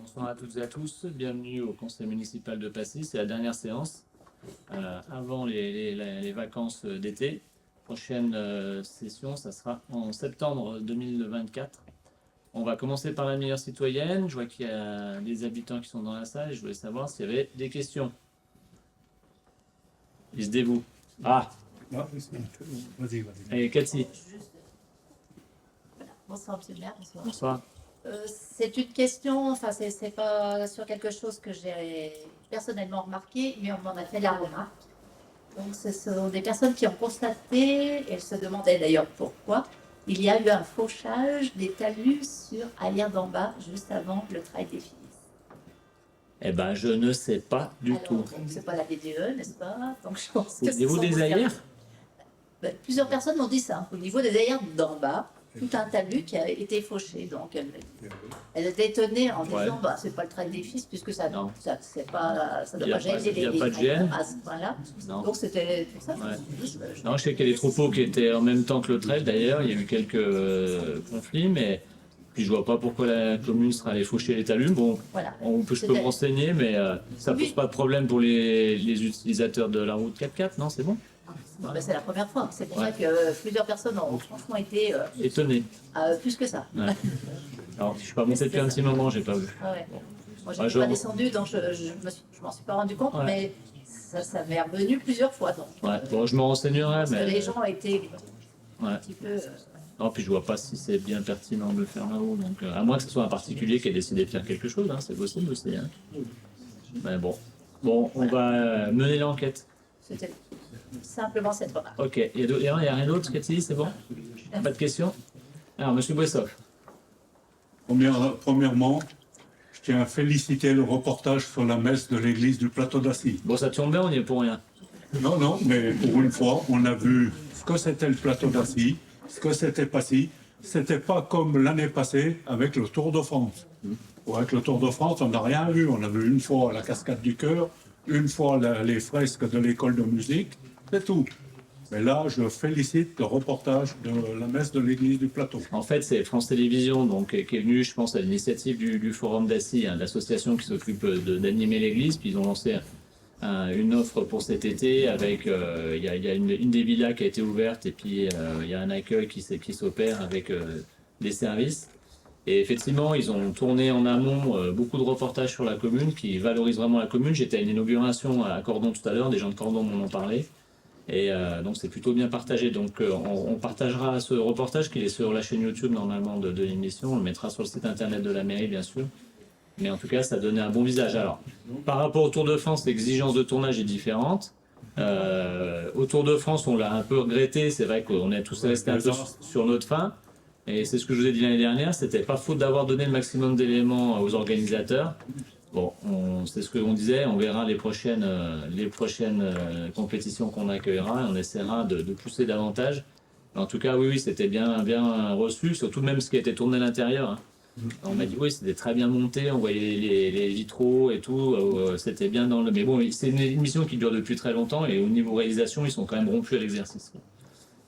Bonsoir à toutes et à tous, bienvenue au conseil municipal de Passy, c'est la dernière séance avant les vacances d'été. Prochaine session, ça sera en septembre 2024. On va commencer par la meilleure citoyenne, je vois qu'il y a des habitants qui sont dans la salle et je voulais savoir s'il y avait des questions. Ils se dévouent. Ah, Vas-y. allez Cathy, Bonsoir, monsieur le maire. Bonsoir. bonsoir. C'est une question, enfin, c'est pas sur quelque chose que j'ai personnellement remarqué, mais on m'en a fait la remarque. Donc, ce sont des personnes qui ont constaté, elles se demandaient d'ailleurs pourquoi, il y a eu un fauchage des talus sur Allière d'en bas, juste avant que le travail définisse. Eh ben, je ne sais pas du Alors, tout. donc, c'est pas la BDE, n'est-ce pas? Donc, je pense que Au niveau ce sont des vos ailleurs services. Plusieurs personnes m'ont dit ça. Au niveau des ailleurs d'en bas, tout un talus qui a été fauché. Donc, elle était étonnée en disant, Ouais. bah, c'est pas le train des fils, puisque ça, Non. c'est pas, ça Il y doit a pas pas- gêner il y a les pas de gêne. à ce point-là. Non. Donc, c'était pour ça que Ouais. je me suis dit, Non, je sais qu'il y a des troupeaux qui étaient en même temps que le trèfle d'ailleurs, il y a eu quelques conflits, mais puis je vois pas pourquoi la commune sera allée faucher les talus. Bon, voilà. je peux me renseigner, mais ça pose pas de problème pour les utilisateurs de la route 4x4, non, c'est bon? Ben, c'est la première fois. C'est pour Ouais. ça que plusieurs personnes ont franchement été Étonné. plus que ça. Ouais. Alors, je suis pas monté depuis un petit moment, j'ai pas vu. Ah ouais. Moi, je Ouais, n'étais pas genre- descendue, donc je m'en suis pas rendu compte, Ouais. mais ça m'est revenu plusieurs fois. Donc, Ouais, bon, je me renseignerai, parce que mais. les gens ont été Ouais. un petit peu. Non, puis je vois pas si c'est bien pertinent de le faire là-haut, donc à moins que ce soit un particulier qui ait décidé de faire quelque chose, hein, c'est possible aussi. Hein. Mais bon. Bon, on va mener l'enquête. C'était simplement cette remarque. Ok, il y a rien d'autre, Cathy, c'est bon? Pas de questions? Alors, monsieur Boissov. Premièrement, je tiens à féliciter le reportage sur la messe de l'église du Plateau d'Assis. Bon, ça tourne bien, on n'y est pour rien. Non, mais pour une fois, on a vu ce que c'était le Plateau d'Assis, ce que c'était Passy. C'était pas comme l'année passée avec le Tour de France. Avec le Tour de France, on n'a rien vu. On a vu une fois la cascade du Cœur, une fois les fresques de l'école de musique, c'est tout. Mais là, je félicite le reportage de la messe de l'église du Plateau. En fait, c'est France Télévisions donc, qui est venu, je pense, à l'initiative du Forum d'Assis, hein, l'association qui s'occupe d'animer l'église. Puis ils ont lancé une offre pour cet été avec, il y a une des villas qui a été ouverte et puis il y a un accueil qui s'opère avec des services. Et effectivement, ils ont tourné en amont beaucoup de reportages sur la commune qui valorisent vraiment la commune. J'étais à une inauguration à Cordon tout à l'heure, des gens de Cordon m'en ont parlé. Et donc c'est plutôt bien partagé. Donc on partagera ce reportage qui est sur la chaîne YouTube normalement de l'émission. On le mettra sur le site internet de la mairie bien sûr. Mais en tout cas ça donnait un bon visage. Alors par rapport au Tour de France, l'exigence de tournage est différente. Au Tour de France on l'a un peu regretté. C'est vrai qu'on est tous restés un peu sur notre faim. Et c'est ce que je vous ai dit l'année dernière. C'était pas faute d'avoir donné le maximum d'éléments aux organisateurs. Bon, c'est ce qu'on disait, on verra les prochaines compétitions qu'on accueillera et on essaiera de pousser davantage. Mais en tout cas, oui, c'était bien reçu, surtout même ce qui a été tourné à l'intérieur. Hein. On m'a dit oui, c'était très bien monté, on voyait les vitraux et tout, c'était bien dans le... Mais bon, c'est une émission qui dure depuis très longtemps et au niveau réalisation, ils sont quand même rompus à l'exercice.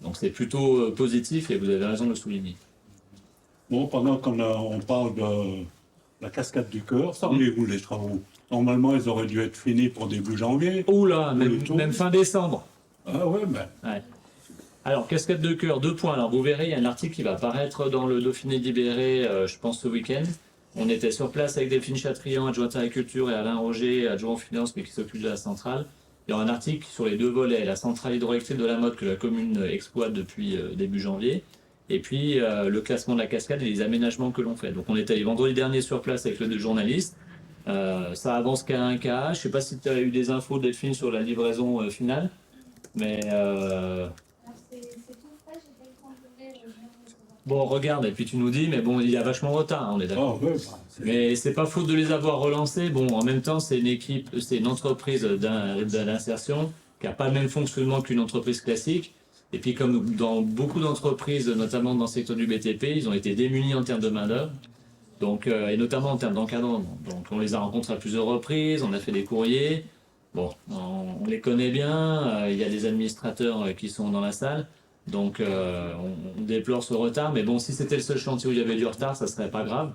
Donc c'est plutôt positif et vous avez raison de le souligner. Bon, pendant qu'on parle de la cascade du Cœur, ça en est où les travaux? Normalement, ils auraient dû être finis pour début janvier. Oula, le tour. même fin décembre. Ah ouais, ben, Ouais. Alors, cascade de cœur, 2 points. Alors, vous verrez, il y a un article qui va apparaître dans le Dauphiné libéré, je pense, ce week-end. On était sur place avec Delphine Chatrian, adjointe à la culture, et Alain Roger, adjoint aux finances, mais qui s'occupe de la centrale. Il y aura un article sur les 2 volets, la centrale hydroélectrique de la Motte que la commune exploite depuis début janvier, et puis le classement de la cascade et les aménagements que l'on fait. Donc, on était allé vendredi dernier sur place avec le 2 journalistes. Ça avance qu'à un cas. Je ne sais pas si tu as eu des infos, Delphine, sur la livraison finale, mais... Bon, regarde, et puis tu nous dis, mais bon, il y a vachement de retard, hein, on est d'accord. ah ouais, ben, Mais c'est pas faute de les avoir relancés. Bon, en même temps, c'est une entreprise d'insertion qui n'a pas le même fonctionnement qu'une entreprise classique. Et puis, comme dans beaucoup d'entreprises, notamment dans le secteur du BTP, ils ont été démunis en termes de main-d'œuvre. Donc, et notamment en termes d'encadrement. Donc, on les a rencontrés à plusieurs reprises, on a fait des courriers. Bon, on les connaît bien, il y a des administrateurs qui sont dans la salle. Donc on déplore ce retard, mais bon, si c'était le seul chantier où il y avait du retard, ça serait pas grave.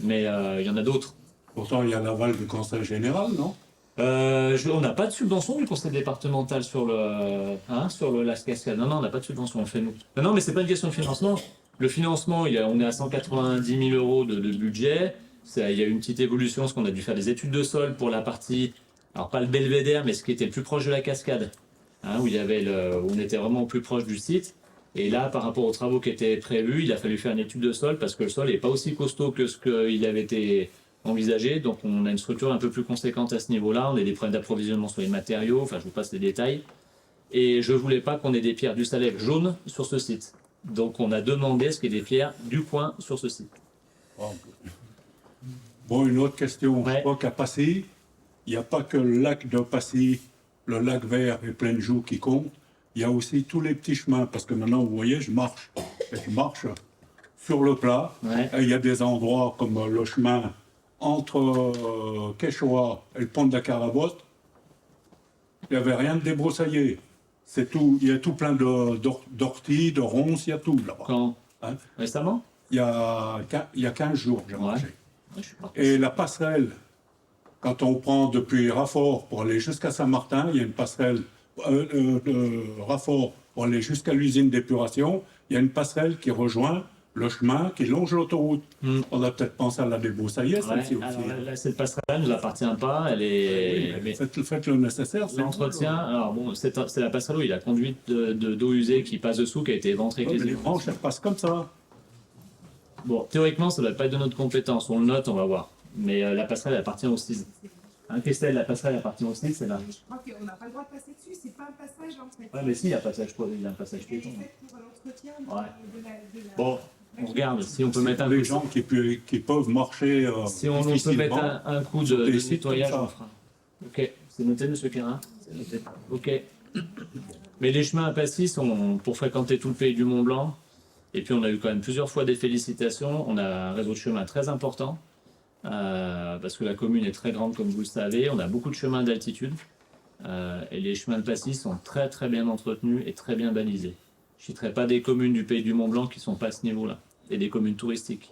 Mais il y en a d'autres. Pourtant, il y a l'aval du conseil général, non? On n'a pas de subvention du conseil départemental sur le lac Cascade. Non, on n'a pas de subvention, on le fait nous. Non, mais c'est pas une question de financement. Le financement, on est à 190 000 euros de budget. Il y a eu une petite évolution, parce qu'on a dû faire des études de sol pour la partie, alors pas le belvédère, mais ce qui était le plus proche de la cascade, où on était vraiment au plus proche du site. Et là, par rapport aux travaux qui étaient prévus, il a fallu faire une étude de sol parce que le sol n'est pas aussi costaud que ce qu'il avait été envisagé. Donc, on a une structure un peu plus conséquente à ce niveau-là. On a des problèmes d'approvisionnement sur les matériaux. Enfin, je vous passe les détails. Et je voulais pas qu'on ait des pierres du Salève jaunes sur ce site. Donc, on a demandé à ce qu'il y ait des pierres du coin sur ce site. Bon, une autre question. Ouais. Je crois qu'à Passy, il n'y a pas que le lac de Passy, le lac vert et Pleine Joux qui comptent. Il y a aussi tous les petits chemins. Parce que maintenant, vous voyez, je marche. Et je marche sur le plat. Ouais. Et il y a des endroits comme le chemin entre Quechua et le pont de la Carabosse. Il n'y avait rien de débroussaillé. C'est tout. Il y a tout plein d'orties, de ronces, il y a tout là-bas. Quand Hein? Récemment? Il y a 15 jours, j'ai marché. Ouais, je suis pas. Et la passerelle, quand on prend depuis Raffort pour aller jusqu'à Saint-Martin, il y a une passerelle de Raffort pour aller jusqu'à l'usine d'épuration. Il y a une passerelle qui rejoint le chemin qui longe l'autoroute. On a peut-être pensé à la débroussailler, Ouais, celle-ci aussi. alors là, cette passerelle ne nous appartient pas. Elle est. mais Faites le nécessaire. c'est l'entretien, alors bon, c'est la passerelle où il y a la conduite d'eau usée qui passe dessous, qui a été éventrée. tout. Mais les branches, elles passent comme ça. Bon, théoriquement, ça ne doit pas être de notre compétence. On le note, on va voir. Mais la passerelle elle appartient au SIS. Hein, Christelle, la passerelle appartient au SIS, c'est là. Je crois qu'on n'a pas le droit de passer dessus, c'est pas un passage en fait. Ouais, mais si, il y a un passage, il y a un passage Elle est piéton. faite pour l'entretien Ouais. de la- Bon, on regarde si on peut mettre un Les coup. gens qui peuvent marcher. Si on peut mettre difficilement. un coup sur des de sites nettoyage, comme ça. on fera. Ok, c'est noté, monsieur Quérin. C'est noté. Ok. Mais les chemins à Passy sont pour fréquenter tout le pays du Mont Blanc. Et puis on a eu quand même plusieurs fois des félicitations. On a un réseau de chemins très important. Parce que la commune est très grande, comme vous le savez. On a beaucoup de chemins d'altitude. Et les chemins de Passy sont très très bien entretenus et très bien balisés. Je ne citerai pas des communes du pays du Mont Blanc qui ne sont pas à ce niveau-là. Et des communes touristiques.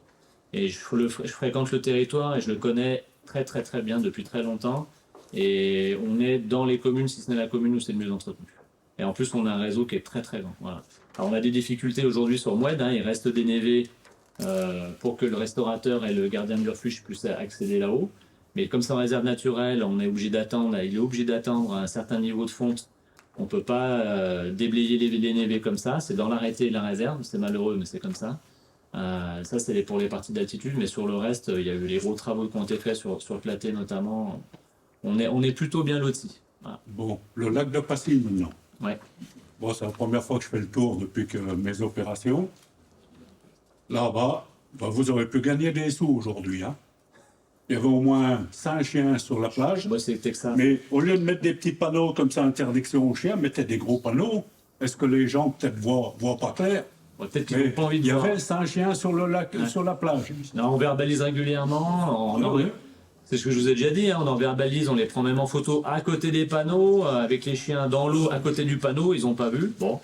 Et je fréquente le territoire et je le connais très très très bien depuis très longtemps. Et on est dans les communes, si ce n'est la commune où c'est le mieux entretenu. Et en plus, on a un réseau qui est très très grand. Voilà. Alors, on a des difficultés aujourd'hui sur Moued, il reste des névés pour que le restaurateur et le gardien de refuge puissent accéder là-haut. Mais comme c'est en réserve naturelle, il est obligé d'attendre un certain niveau de fonte. On ne peut pas déblayer les névés comme ça. C'est dans l'arrêté de la réserve. C'est malheureux, mais c'est comme ça. Ça, c'est pour les parties d'altitude. Mais sur le reste, il y a eu les gros travaux qui ont été faits sur le Platé notamment. On est plutôt bien lotis. Voilà. Bon, le lac de Passy maintenant. Ouais. Bon, c'est la première fois que je fais le tour depuis que mes opérations. Là-bas, vous aurez pu gagner des sous aujourd'hui. Hein. Il y avait au moins 5 chiens sur la plage. Moi, c'était que ça. Mais au lieu de mettre des petits panneaux comme ça, interdiction aux chiens, mettez des gros panneaux. Est-ce que les gens peut-être voient pas clair? Ouais, peut-être qu'ils Mais n'ont pas envie de il y voir. avait 5 chiens sur le lac, sur la plage. Non, on verbalise régulièrement. Ah oui. C'est ce que je vous ai déjà dit, on en verbalise, on les prend même en photo à côté des panneaux, avec les chiens dans l'eau à côté du panneau, ils n'ont pas vu. Bon.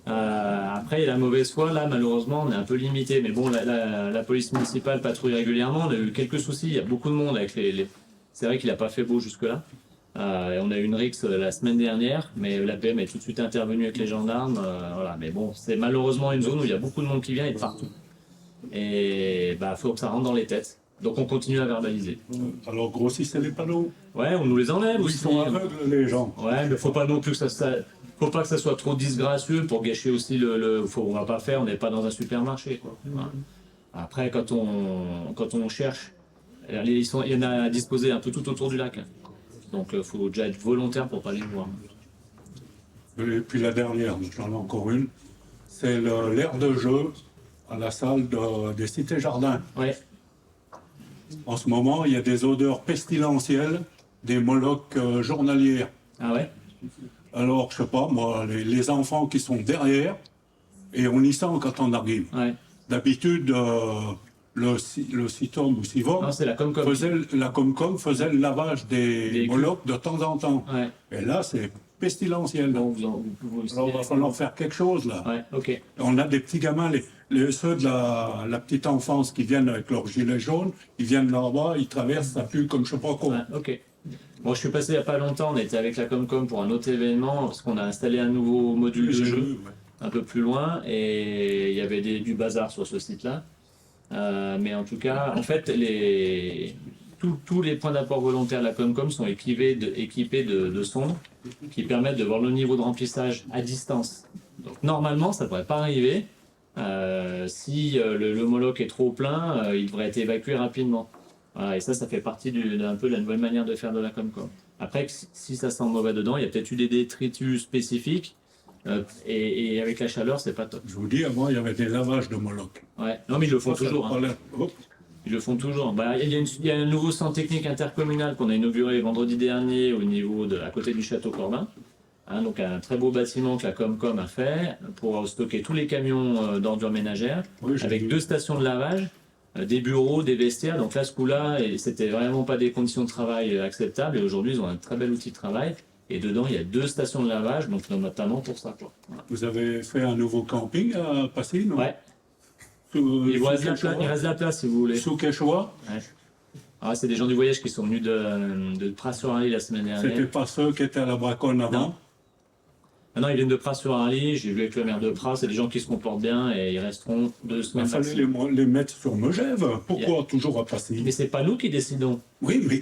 Après, il y a la mauvaise foi, là, malheureusement, on est un peu limité. Mais bon, la police municipale patrouille régulièrement. On a eu quelques soucis, il y a beaucoup de monde avec les... C'est vrai qu'il n'a pas fait beau jusque-là. Et on a eu une rixe la semaine dernière, mais l'APM est tout de suite intervenue avec les gendarmes. Voilà. Mais bon, c'est malheureusement une zone où il y a beaucoup de monde qui vient et de partout. Et il faut que ça rentre dans les têtes. Donc on continue à verbaliser. Alors grossissez les panneaux. Ouais, on nous les enlève Ils aussi. sont aveugles, les gens. Ouais, mais faut pas non plus que faut pas que ça soit trop disgracieux pour gâcher aussi on va pas faire, on n'est pas dans un supermarché, quoi. Voilà. Après, quand on cherche, il y en a à disposer un peu tout autour du lac. Donc faut déjà être volontaire pour pas les voir. Et puis la dernière, j'en ai encore une, c'est l'aire de jeu à la salle des Cités Jardins. Ouais. En ce moment, il y a des odeurs pestilentielles, des molocs journalières. Ah ouais. Alors, je sais pas, moi, les enfants qui sont derrière, et on y sent quand on arrive. Ouais. D'habitude, le CITOM ou CIVOM Non, c'est la Comcom. la Comcom faisait le lavage des Véhicules. molocs de temps en temps. Ouais. Et là, c'est pestilentielle. Bon, vous Alors, il va falloir faire quelque chose là. Ouais, ok. On a des petits gamins, ceux de la petite enfance qui viennent avec leur gilet jaune, ils viennent là-bas, ils traversent, ça pue comme je sais pas quoi. Ouais, ok. Bon, je suis passé il n'y a pas longtemps, on était avec la Comcom pour un autre événement, parce qu'on a installé un nouveau module de J'ai jeu vu, ouais. un peu plus loin, et il y avait du bazar sur ce site-là. Mais en tout cas, en fait, tous les points d'apport volontaires de la Comcom sont équipés de sondes qui permettent de voir le niveau de remplissage à distance. Donc normalement, ça ne devrait pas arriver. Si le Moloch est trop plein, il devrait être évacué rapidement. Voilà, et ça fait partie d'un peu de la nouvelle manière de faire de la Comcom. Après, si ça sent mauvais dedans, il y a peut-être eu des détritus spécifiques. Et avec la chaleur, c'est pas top. Je vous dis, avant, il y avait des lavages de Moloch. Ouais. Non, mais ils le font Ça toujours. Hein. parlait- Hop. Ils le font toujours. Bah, il y a un nouveau centre technique intercommunal qu'on a inauguré vendredi dernier à côté du château Corbin. Hein, donc un très beau bâtiment que la Comcom a fait pour stocker tous les camions d'ordures ménagères, Oui, j'ai avec vu. 2 stations de lavage, des bureaux, des vestiaires. Donc là, ce coup-là, c'était vraiment pas des conditions de travail acceptables. Et aujourd'hui, ils ont un très bel outil de travail. Et dedans, il y a 2 stations de lavage, donc notamment pour ça. Quoi. Voilà. Vous avez fait un nouveau camping à Passy, non? Ouais. Il reste de la place si vous voulez. Sous Quechua, Ouais. Ah, c'est des gens du voyage qui sont venus de Pras-sur-Arly la semaine c'était dernière. pas ceux qui étaient à la Braconne avant. Non. Maintenant, ils viennent de Pras-sur-Arly. J'ai vu avec le maire de Pras, c'est des gens qui se comportent bien et ils resteront 2 Il semaines. fallait maximum. les mettre sur Megève. Pourquoi toujours à Passy? Mais c'est pas nous qui décidons. Oui, mais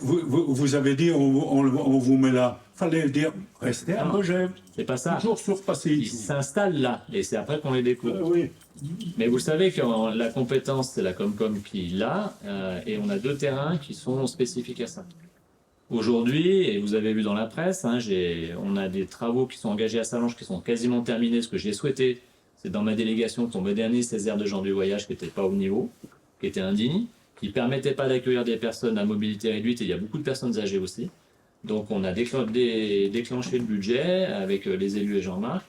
vous avez dit on vous met là. Fallait dire restez à Non. Megève. C'est pas ça. Toujours sur Ils Passy. s'installent là et c'est après qu'on les découvre. Oui. Mais vous savez que la compétence, c'est la Comcom qui l'a et on a 2 terrains qui sont spécifiques à ça. Aujourd'hui, et vous avez vu dans la presse, hein, on a des travaux qui sont engagés à Sallanches qui sont quasiment terminés. Ce que j'ai souhaité, c'est dans ma délégation qu'on modernise ces aires de gens du voyage qui n'étaient pas au niveau, qui étaient indignes, qui ne permettaient pas d'accueillir des personnes à mobilité réduite, et il y a beaucoup de personnes âgées aussi. Donc on a déclenché le budget avec les élus et Jean-Marc.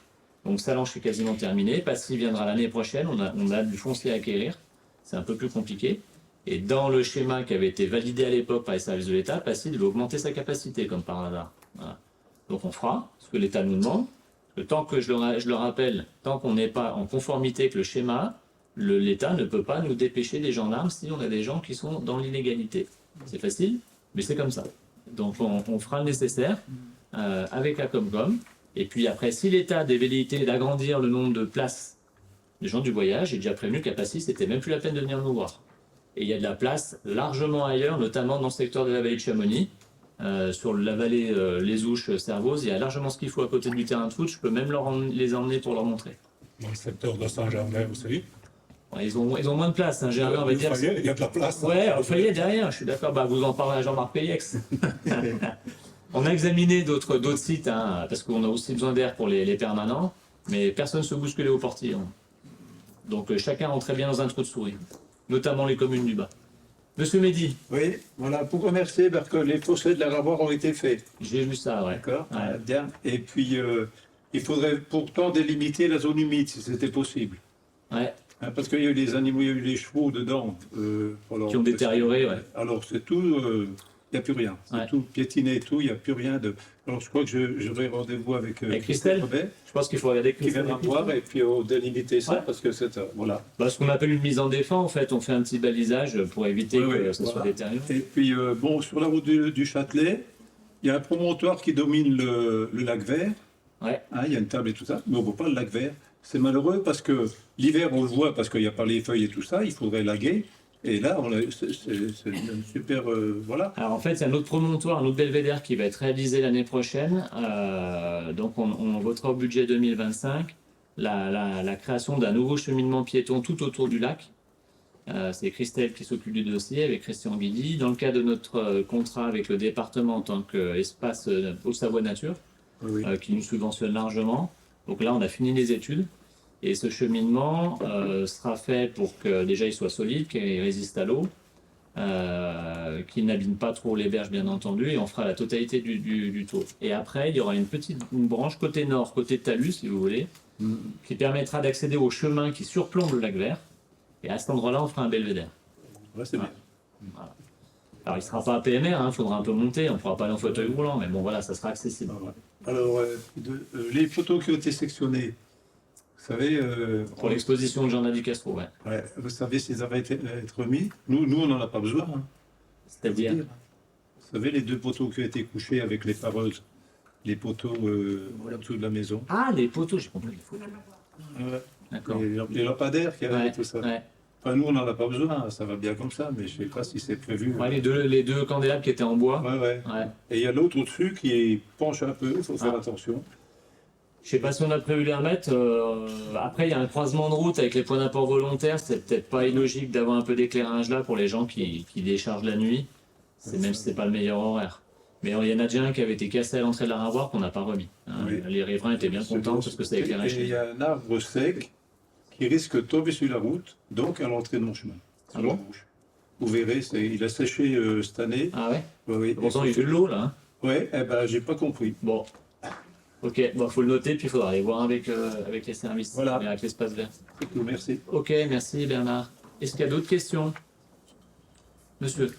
Donc Sallanches est quasiment terminé. Passy viendra l'année prochaine, on a du foncier à acquérir, c'est un peu plus compliqué. Et dans le schéma qui avait été validé à l'époque par les services de l'État, Passy devait augmenter sa capacité, comme par hasard. Voilà. Donc on fera ce que l'État nous demande. Parce que tant que je le rappelle, tant qu'on n'est pas en conformité avec le schéma, l'État ne peut pas nous dépêcher des gendarmes si on a des gens qui sont dans l'illégalité. C'est facile, mais c'est comme ça. Donc on fera le nécessaire avec la Comcom. Et puis après, si l'État a des velléités d'agrandir le nombre de places des gens du voyage, j'ai déjà prévenu qu'à Passy, c'était même plus la peine de venir nous voir. Et il y a de la place largement ailleurs, notamment dans le secteur de la vallée de Chamonix, sur la vallée Les Ouches, Servoz. Il y a largement ce qu'il faut à côté du terrain de foot. Je peux même les emmener pour leur montrer. Dans le secteur de Saint-Germain aussi. Ouais, ils ont moins de place. Hein, Gérard, on va dire. Il y a de la place. Ouais, au foyer derrière, je suis d'accord. Bah, vous en parlez à Jean-Marc Payex. On a examiné d'autres sites, hein, parce qu'on a aussi besoin d'air pour les permanents, mais personne ne se bousculait au portillon. Donc chacun rentrait bien dans un trou de souris, notamment les communes du bas. Monsieur Mehdi, Oui, voilà, pour remercier parce que les fossés de la Ravoir ont été faits. j'ai vu ça, ouais. D'accord. Ouais. Bien. Et puis, il faudrait pourtant délimiter la zone humide si c'était possible. Ouais, Hein, parce qu'il y a eu des animaux, il y a eu des chevaux dedans. qui ont détérioré, ouais. Alors, c'est tout, il n'y a plus rien. C'est Ouais. tout piétiné et tout, il n'y a plus rien de. Alors, je crois que j'aurai rendez-vous avec Avec Christelle Robert, Je pense qu'il faut regarder qui viendra me voir et puis délimiter ça Ouais. parce que c'est. Voilà. Bah, ce qu'on appelle une mise en défense, en fait, on fait un petit balisage pour éviter Oui, que oui, ça soit voilà. détérioré. Et puis, bon, sur la route du Châtelet, il y a un promontoire qui domine le lac Vert. Ouais. Hein, il y a une table et tout ça, mais on ne voit pas le lac Vert. C'est malheureux parce que l'hiver, on le voit parce qu'il n'y a pas les feuilles et tout ça, il faudrait laguer. Et là, c'est une super. Voilà. Alors en fait, c'est un autre promontoire, un autre belvédère qui va être réalisé l'année prochaine. Donc on votera au budget 2025 la création d'un nouveau cheminement piéton tout autour du lac. C'est Christelle qui s'occupe du dossier avec Christian Guidi. Dans le cadre de notre contrat avec le département en tant qu'espace Haute-Savoie Nature, Oui, oui. qui nous subventionne largement. Donc là, on a fini les études. Et ce cheminement sera fait pour que déjà il soit solide, qu'il résiste à l'eau, qu'il n'abîme pas trop les berges bien entendu, et on fera la totalité du tour. Et après, il y aura une branche côté nord, côté talus si vous voulez, qui permettra d'accéder au chemin qui surplombe le lac Vert. Et à cet endroit-là, on fera un belvédère. Ouais, c'est bien. Voilà. Alors, il ne sera pas PMR, il faudra un peu monter, on ne pourra pas aller en fauteuil roulant, mais bon, voilà, ça sera accessible. Alors, les photos qui ont été sectionnées, vous savez, Pour l'exposition de Jean-Nadi Castro, ouais. ouais, vous savez s'ils avaient été être remis. Nous on n'en a pas besoin. Hein. C'est-à-dire, Vous savez, les 2 poteaux qui ont été couchés avec les pareuses, les poteaux en dessous de la maison. ah, les poteaux, j'ai compris les photos. D'accord. Et les lampadaires qui avaient Ouais, tout ça. ouais. Enfin, nous, on n'en a pas besoin, ça va bien comme ça, mais je ne sais pas si c'est prévu. Ouais, les deux candélabres qui étaient en bois. Ouais, ouais. Ouais. Et il y a l'autre au-dessus qui penche un peu, il faut faire Ah. attention. Je sais pas si on a prévu les remettre. Après, il y a un croisement de route avec les points d'apport volontaires. C'est peut-être pas illogique d'avoir un peu d'éclairage là pour les gens qui déchargent la nuit. Même si c'est pas le meilleur horaire. Mais il y en a déjà un qui avait été cassé à l'entrée de la Ravoir qu'on n'a pas remis. Hein. Oui. Les riverains étaient bien contents parce que ça éclairait. Et il y a un arbre sec qui risque de tomber sur la route, donc à l'entrée de mon chemin. Ah sur la bon bouche. Vous verrez, il a séché cette année. Ah ouais. Oui, oui. Pourtant, il y a eu de l'eau là. Hein. Ouais, eh ben, j'ai pas compris. Bon. Ok, bon, faut le noter, puis il faudra aller voir avec les services, Voilà. avec l'espace vert. C'est tout, merci. Ok, merci Bernard. Est-ce qu'il y a d'autres questions? Monsieur?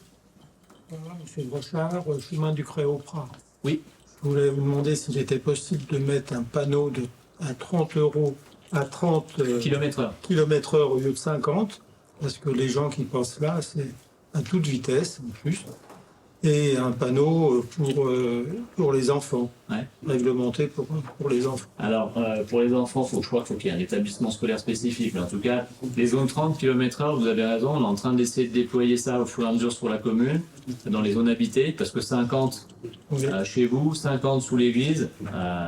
Voilà, Monsieur Brochard, chemin du Créoprat. Oui. Je voulais vous demander s'il était possible de mettre un panneau à 30 euros, à 30 Kilomètre-heure. km/h au lieu de 50, parce que les gens qui passent là, c'est à toute vitesse en plus, et un panneau pour les enfants, Ouais. réglementé pour les enfants. Alors, pour les enfants, je crois qu'il faut qu'il y ait un établissement scolaire spécifique. Mais en tout cas, les zones 30 km/h, vous avez raison, on est en train d'essayer de déployer ça au fur et à mesure sur la commune, dans les zones habitées, parce que 50 Oui. chez vous, 50 sous l'église,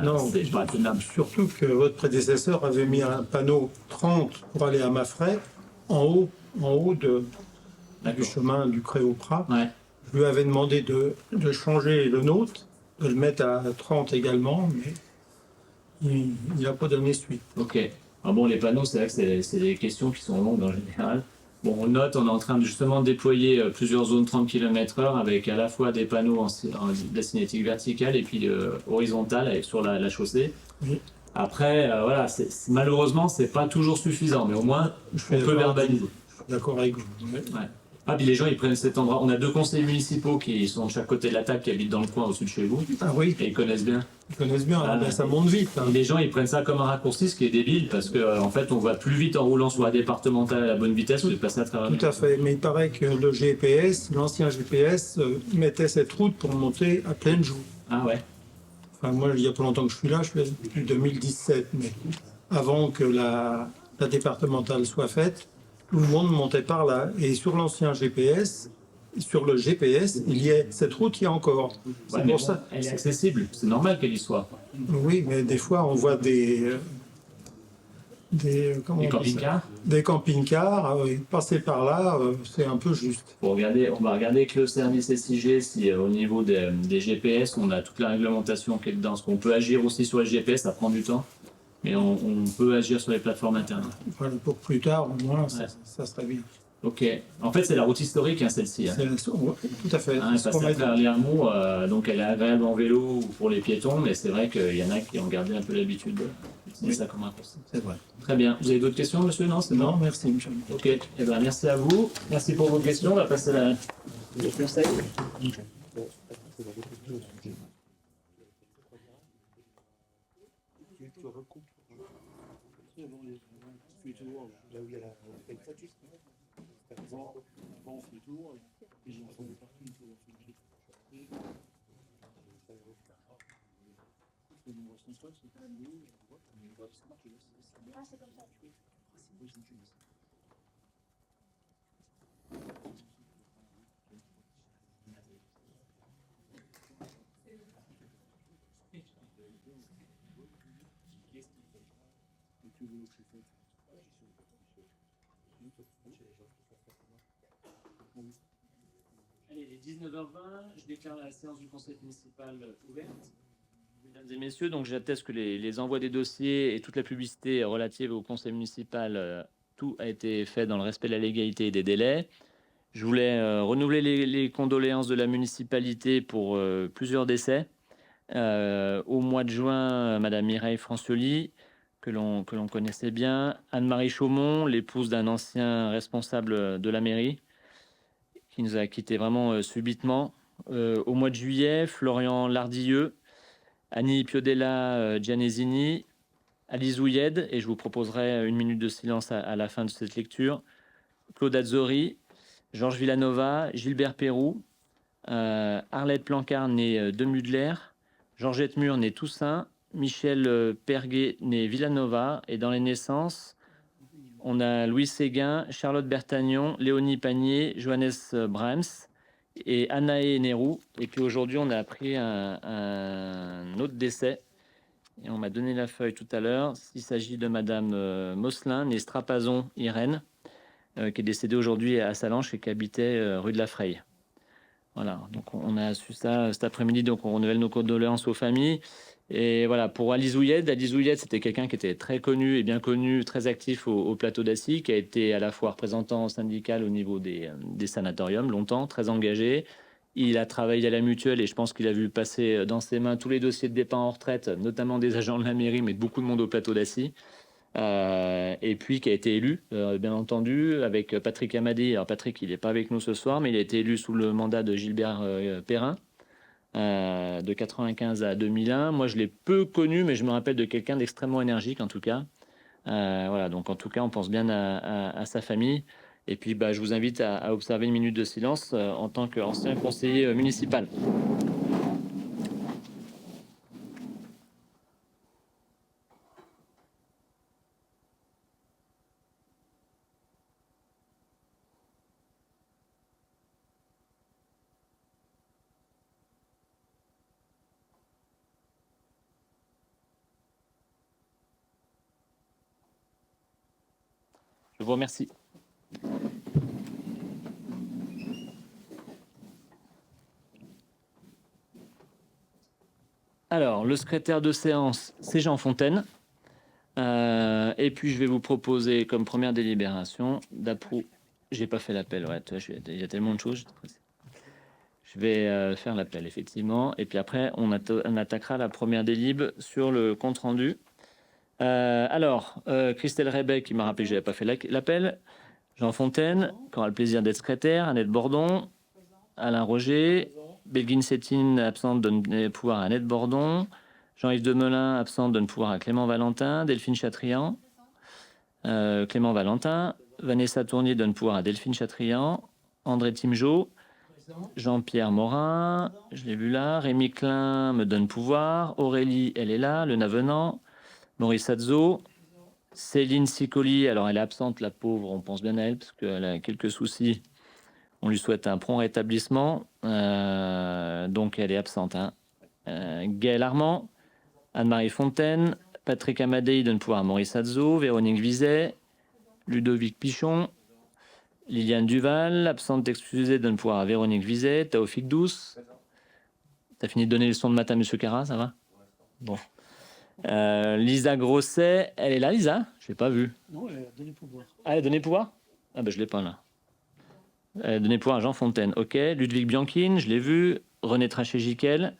Non, c'est pas tenable. surtout que votre prédécesseur avait mis un panneau 30 pour aller à Maffray, en haut du D'accord. chemin du Créoprat. Ouais. Je lui avais demandé de changer le nôtre, de le mettre à 30 également, mais il n'a pas donné suite. Ok. Ah bon, les panneaux, c'est vrai que c'est des questions qui sont longues en général. Bon, on note, on est en train de justement déployer plusieurs zones 30 km/h avec à la fois des panneaux de la cinétique verticale et puis horizontale sur la chaussée. Oui. Après, voilà, malheureusement, c'est pas toujours suffisant, mais au moins, Je suis on peut d'accord- verbaliser. je suis d'accord avec vous. Ouais. Ah, puis les gens, ils prennent cet endroit. On a 2 conseillers municipaux qui sont de chaque côté de la table, qui habitent dans le coin au-dessus de chez vous, Ah oui, et ils connaissent bien. ils connaissent bien, Ah, ben, ça monte vite. Hein. Et les gens, ils prennent ça comme un raccourci, ce qui est débile, parce que en fait, on va plus vite en roulant sur la départementale à la bonne vitesse que de passer à travers. Tout à fait, mais il paraît que le GPS, l'ancien GPS, mettait cette route pour monter à pleine joue. Ah ouais. Enfin, moi, il y a pas longtemps que je suis là, je suis depuis 2017, mais avant que la départementale soit faite, tout le monde montait par là. Et sur l'ancien GPS, sur le GPS, il y a cette route, il y a encore. Ouais, C'est mais pour bon, ça. elle est accessible, c'est normal qu'elle y soit. Oui, mais des fois, on voit comment Les on dit ça camping-cars, Des camping-cars, passer par là, c'est un peu juste. on va regarder avec le service SIG si au niveau des GPS, on a toute la réglementation qui est dedans. Parce qu'on peut agir aussi sur les GPS, ça prend du temps, mais on peut agir sur les plateformes internet. Voilà, pour plus tard, au moins, ça, Ouais. ça serait bien. Ok. En fait, c'est la route historique, hein, celle-ci. Hein. Ouais, tout à fait. Hein, elle Ce passe qu'on à a travers dit. les hameaux, donc elle est agréable en vélo ou pour les piétons, mais c'est vrai qu'il y en a qui ont gardé un peu l'habitude d'utiliser ça comme raccourci. C'est vrai. Très bien. Vous avez d'autres questions, monsieur? Non, c'est Non, bon. merci, Michel. Ok. Eh ben, merci à vous. Merci pour vos questions. On va passer à le conseil. Allez, il est 19h20, je déclare la séance du conseil municipal ouverte. Mesdames et messieurs, donc j'atteste que les envois des dossiers et toute la publicité relative au conseil municipal, tout a été fait dans le respect de la légalité et des délais. Je voulais renouveler les condoléances de la municipalité pour plusieurs décès. Au mois de juin, Madame Mireille Francioli, que l'on connaissait bien, Anne-Marie Chaumont, l'épouse d'un ancien responsable de la mairie, qui nous a quittés vraiment subitement. Au mois de juillet, Florian Lardilleux, Annie Piodella Gianesini, Alice Ouyed, et je vous proposerai une minute de silence à la fin de cette lecture, Claude Azzori, Georges Villanova, Gilbert Pérou, Arlette Plancard, née de Mudler, Georgette Mur, née Toussaint, Michel Perguet, née Villanova, et dans les naissances, on a Louis Séguin, Charlotte Bertagnon, Léonie Panier, Johannes Brahms et Anaé Nérou. Et puis aujourd'hui, on a appris un autre décès. Et on m'a donné la feuille tout à l'heure. Il s'agit de Madame Mosselin, née Strapazon Irène, qui est décédée aujourd'hui à Salanches et qui habitait rue de la Freille. Voilà, donc on a su ça cet après-midi, donc on renouvelle nos condoléances aux familles. Et voilà, pour Alice Ouyed, c'était quelqu'un qui était très connu et bien connu, très actif au plateau d'Assy, qui a été à la fois représentant syndical au niveau des sanatoriums longtemps, très engagé. Il a travaillé à la Mutuelle et je pense qu'il a vu passer dans ses mains tous les dossiers de départ en retraite, notamment des agents de la mairie, mais de beaucoup de monde au plateau d'Assy. Et puis qui a été élu, bien entendu, avec Patrick Amadi. Alors Patrick, il n'est pas avec nous ce soir, mais il a été élu sous le mandat de Gilbert Perrin, de 95 à 2001. Moi, je l'ai peu connu, mais je me rappelle de quelqu'un d'extrêmement énergique, en tout cas. Voilà, donc en tout cas, on pense bien à sa famille. Et puis, je vous invite à observer une minute de silence en tant qu'ancien conseiller municipal. Je vous remercie. Alors, le secrétaire de séance, c'est Jean Fontaine. Et puis, je vais vous proposer comme première délibération d'approuver. J'ai pas fait l'appel, ouais, il y a tellement de choses. Je vais faire l'appel, effectivement. Et puis après, on attaquera la première délib sur le compte-rendu. Christelle Rebec, qui m'a rappelé que je n'avais pas fait l'appel. Jean Fontaine, qui aura le plaisir d'être secrétaire. Annette Bordon. Alain Roger. Belguine Sétine, absente, donne pouvoir à Annette Bordon. Jean-Yves Demelin, absente, donne pouvoir à Clément Valentin. Delphine Chatrian. Clément Valentin. Vanessa Tournier donne pouvoir à Delphine Chatrian. André Timjot. Jean-Pierre Morin, je l'ai vu là. Rémi Klein me donne pouvoir. Aurélie, elle est là. Le Navenant. Maurice Azzo. Céline Sicoli, alors elle est absente, la pauvre, on pense bien à elle parce qu'elle a quelques soucis. On lui souhaite un prompt rétablissement. Donc elle est absente. Gaël Armand, Anne-Marie Fontaine, Patrick Amadei donne pouvoir à Maurice Azzo, Véronique Vizet, Ludovic Pichon, Liliane Duval, absente excusée, donne pouvoir à Véronique Vizet, Taoufik Douce. T'as fini de donner les leçons de matin à M. Cara, ça va? Bon. Lisa Grosset, elle est là, Lisa? Je l'ai pas vue. Non, elle a donné pouvoir. Ah, elle a donné pouvoir? Ah ben je l'ai pas là. Elle a donné pouvoir à Jean Fontaine. Ok. Ludwig Bianchine, je l'ai vu. René Trachet-Giquel,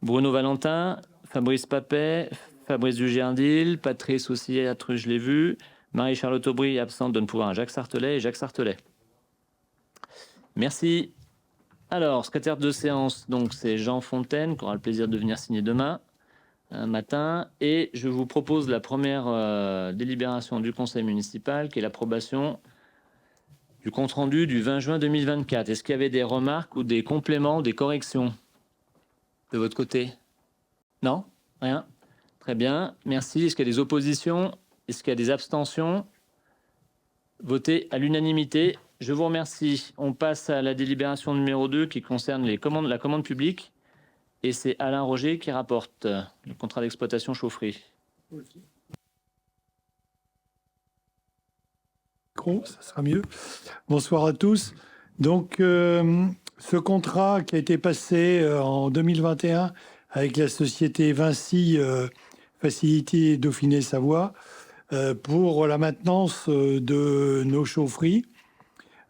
Bruno Valentin, Fabrice Papet, Fabrice Dugerdil, Patrice aussi, je l'ai vu. Marie-Charlotte Aubry, absente, donne pouvoir à Jacques Sartelet et Jacques Sartelet. Merci. Alors, secrétaire de séance, donc c'est Jean Fontaine, qui aura le plaisir de venir signer demain matin. Et je vous propose la première délibération du conseil municipal, qui est l'approbation du compte-rendu du 20 juin 2024. Est-ce qu'il y avait des remarques ou des compléments, des corrections de votre côté? Non? Rien? Très bien, merci. Est-ce qu'il y a des oppositions? Est-ce qu'il y a des abstentions? Voté à l'unanimité. Je vous remercie. On passe à la délibération numéro 2 qui concerne la commande publique. Et c'est Alain Roger qui rapporte le contrat d'exploitation chaufferie. Ça sera mieux. Bonsoir à tous. Donc, ce contrat qui a été passé en 2021 avec la société Vinci Facilité Dauphiné-Savoie pour la maintenance de nos chaufferies.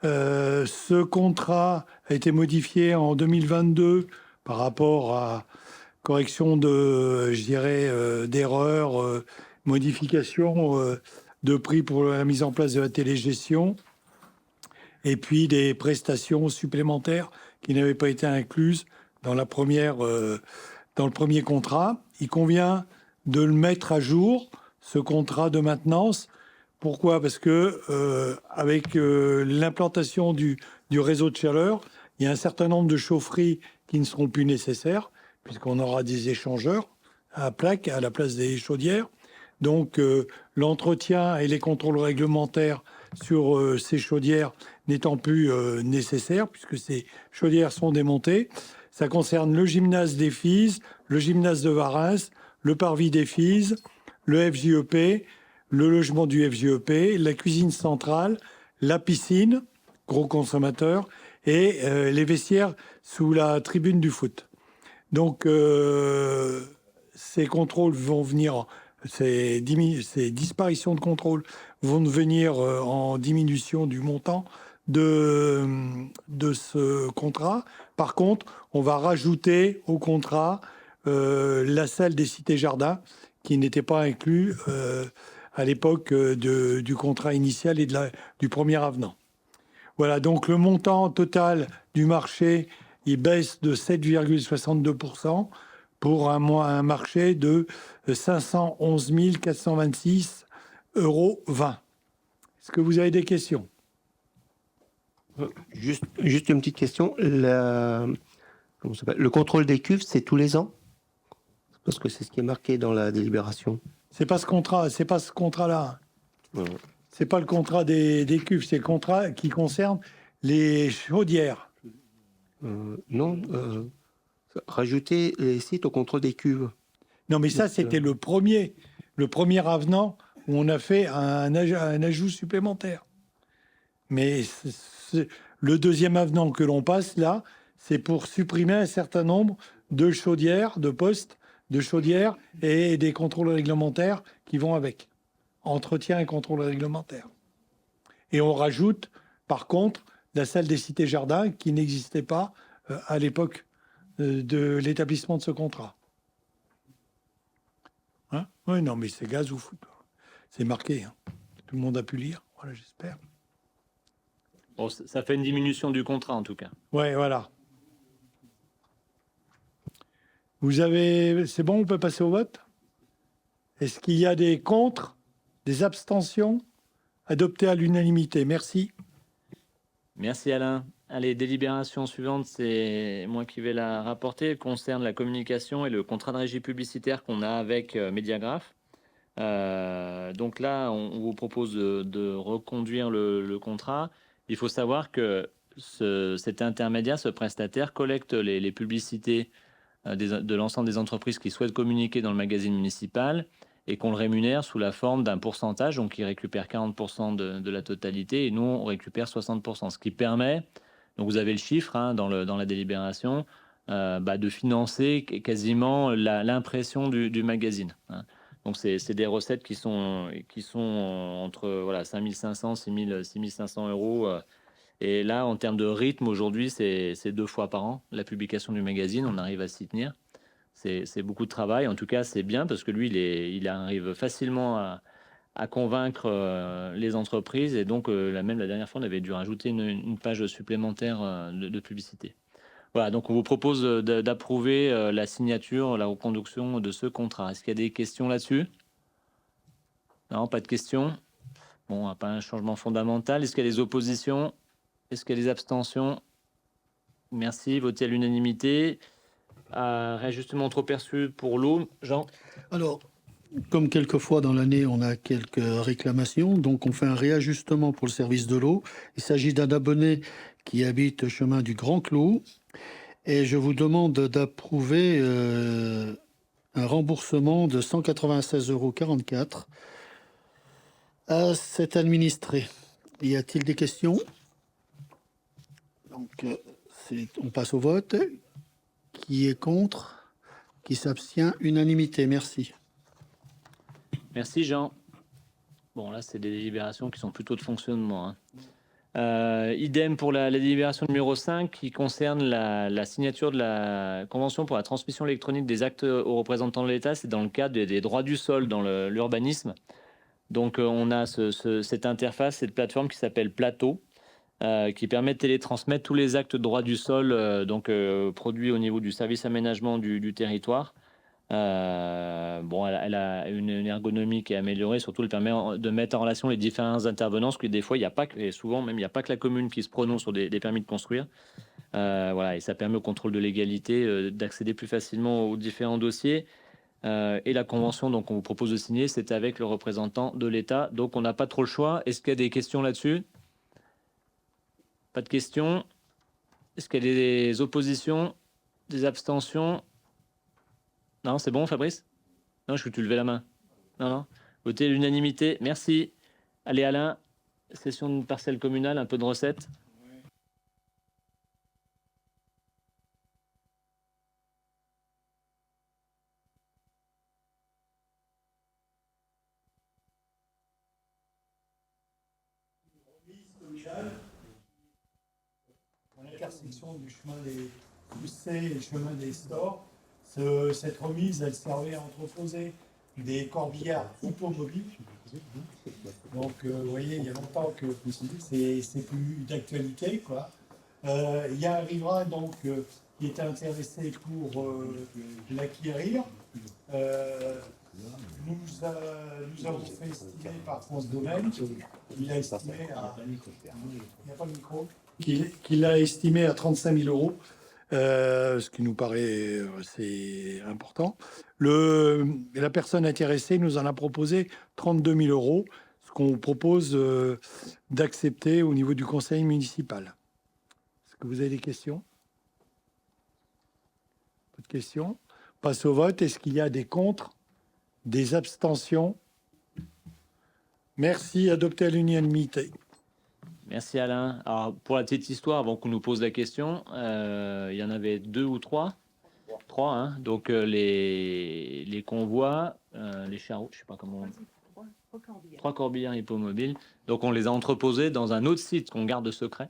Ce contrat a été modifié en 2022 par rapport à correction de, je dirais, d'erreurs, modification de prix pour la mise en place de la télégestion. et puis des prestations supplémentaires qui n'avaient pas été incluses dans la dans le premier contrat. Il convient de le mettre à jour, ce contrat de maintenance. Pourquoi ? Parce que avec l'implantation du réseau de chaleur, il y a un certain nombre de chaufferies qui ne seront plus nécessaires, puisqu'on aura des échangeurs à plaques à la place des chaudières. Donc l'entretien et les contrôles réglementaires sur ces chaudières n'étant plus nécessaires, puisque ces chaudières sont démontées. Ça concerne le gymnase des Fises, le gymnase de Varins, le parvis des Fises, le FJEP, le logement du FJEP, la cuisine centrale, la piscine, gros consommateur, et les vestiaires sous la tribune du foot. Donc ces contrôles vont venir, ces disparitions de contrôle vont venir en diminution du montant de ce contrat. Par contre, on va rajouter au contrat la salle des cités-jardins qui n'était pas inclus à l'époque du contrat initial et du premier avenant. Voilà, donc le montant total du marché, il baisse de 7,62% pour un marché de 511 426,20 €. Est-ce que vous avez des questions ? Juste une petite question. Comment ça s'appelle ? Le contrôle des cuves, c'est tous les ans ? Parce que c'est ce qui est marqué dans la délibération. C'est pas ce contrat-là. Ouais. C'est pas le contrat des cuves, c'est le contrat qui concerne les chaudières. Non, rajouter les sites au contrôle des cuves. Non, mais ça, c'était le premier avenant où on a fait un ajout supplémentaire. Mais le deuxième avenant que l'on passe là, c'est pour supprimer un certain nombre de chaudières, de postes de chaudières et des contrôles réglementaires qui vont avec. Entretien et contrôle réglementaire. Et on rajoute, par contre, la salle des cités-jardins qui n'existait pas à l'époque de l'établissement de ce contrat. Hein ? Oui, non, mais c'est gaz ou foot. C'est marqué. Hein. Tout le monde a pu lire. Voilà, j'espère. Bon, ça fait une diminution du contrat, en tout cas. Ouais, voilà. C'est bon, on peut passer au vote ? Est-ce qu'il y a des contre, des abstentions adoptées à l'unanimité ? Merci. Merci Alain. Allez, délibération suivante, c'est moi qui vais la rapporter. Elle concerne la communication et le contrat de régie publicitaire qu'on a avec Mediagraph. Donc là, on vous propose de reconduire le contrat. Il faut savoir que cet intermédiaire, ce prestataire, collecte les publicités de l'ensemble des entreprises qui souhaitent communiquer dans le magazine municipal et qu'on le rémunère sous la forme d'un pourcentage, donc il récupère 40% de la totalité et nous, on récupère 60%, ce qui permet, donc vous avez le chiffre dans la délibération, de financer quasiment l'impression du magazine. Hein. Donc c'est des recettes qui sont entre 5 500 et 6 500 €. Et là, en termes de rythme, aujourd'hui, c'est 2 fois par an, la publication du magazine. On arrive à s'y tenir. C'est beaucoup de travail. En tout cas, c'est bien parce que lui, il arrive facilement à convaincre les entreprises. Et donc, même la dernière fois, on avait dû rajouter une page supplémentaire de publicité. Voilà, donc on vous propose d'approuver la signature, la reconduction de ce contrat. Est-ce qu'il y a des questions là-dessus ? Non, pas de questions. Bon, pas un changement fondamental. Est-ce qu'il y a des oppositions ? Est-ce qu'il y a des abstentions ? Merci. Voté à l'unanimité. Réajustement trop perçu pour l'eau. Jean ? Alors, comme quelquefois dans l'année, on a quelques réclamations. Donc, on fait un réajustement pour le service de l'eau. Il s'agit d'un abonné qui habite chemin du Grand Clos. Et je vous demande d'approuver un remboursement de 196,44 € à cet administré. Y a-t-il des questions ? Donc, on passe au vote. Qui est contre ? Qui s'abstient ? Unanimité. Merci. Merci Jean. Bon, là, c'est des délibérations qui sont plutôt de fonctionnement. Idem pour la délibération numéro 5 qui concerne la signature de la convention pour la transmission électronique des actes aux représentants de l'État. C'est dans le cadre des droits du sol dans l'urbanisme. Donc, on a cette interface, cette plateforme qui s'appelle Plateau. qui permet de télétransmettre tous les actes de droit du sol produits au niveau du service aménagement du territoire. Elle a une ergonomie qui est améliorée, surtout elle permet de mettre en relation les différents intervenants, parce que des fois, il n'y a pas que, et souvent même, il n'y a pas que la commune qui se prononce sur des permis de construire. Et ça permet au contrôle de légalité d'accéder plus facilement aux différents dossiers. Et la convention donc on vous propose de signer, c'est avec le représentant de l'État. Donc on n'a pas trop le choix. Est-ce qu'il y a des questions là-dessus? Pas de questions. Est-ce qu'il y a des oppositions, des abstentions? Non, c'est bon, Fabrice? Non, je veux que tu levais la main. Non. Votez à l'unanimité. Merci. Allez, Alain. Session de parcelle communale, un peu de recettes. L'intersection du chemin des Poussées et le chemin des Stores, cette remise, elle servait à entreposer des corbillards hippomobiles. Donc, vous voyez, il y a longtemps que c'est plus d'actualité, quoi. Il y a un riverain donc qui était intéressé pour l'acquérir. Nous avons fait estimer par France Domaine, il a estimé à... Il n'y a pas de micro. Qu'il a estimé à 35 000 euros, ce qui nous paraît assez important. La personne intéressée nous en a proposé 32 000 euros, ce qu'on vous propose d'accepter au niveau du conseil municipal. Est-ce que vous avez des questions? Pas de questions? Passe au vote. Est-ce qu'il y a des contre? Des abstentions? Merci. Adopté à l'unanimité. Merci Alain. Alors pour la petite histoire, avant qu'on nous pose la question, il y en avait 2 ou 3. 3, hein. Donc les convois, les chariots, je sais pas comment. 3 corbillards hippomobiles. Donc on les a entreposés dans un autre site qu'on garde secret.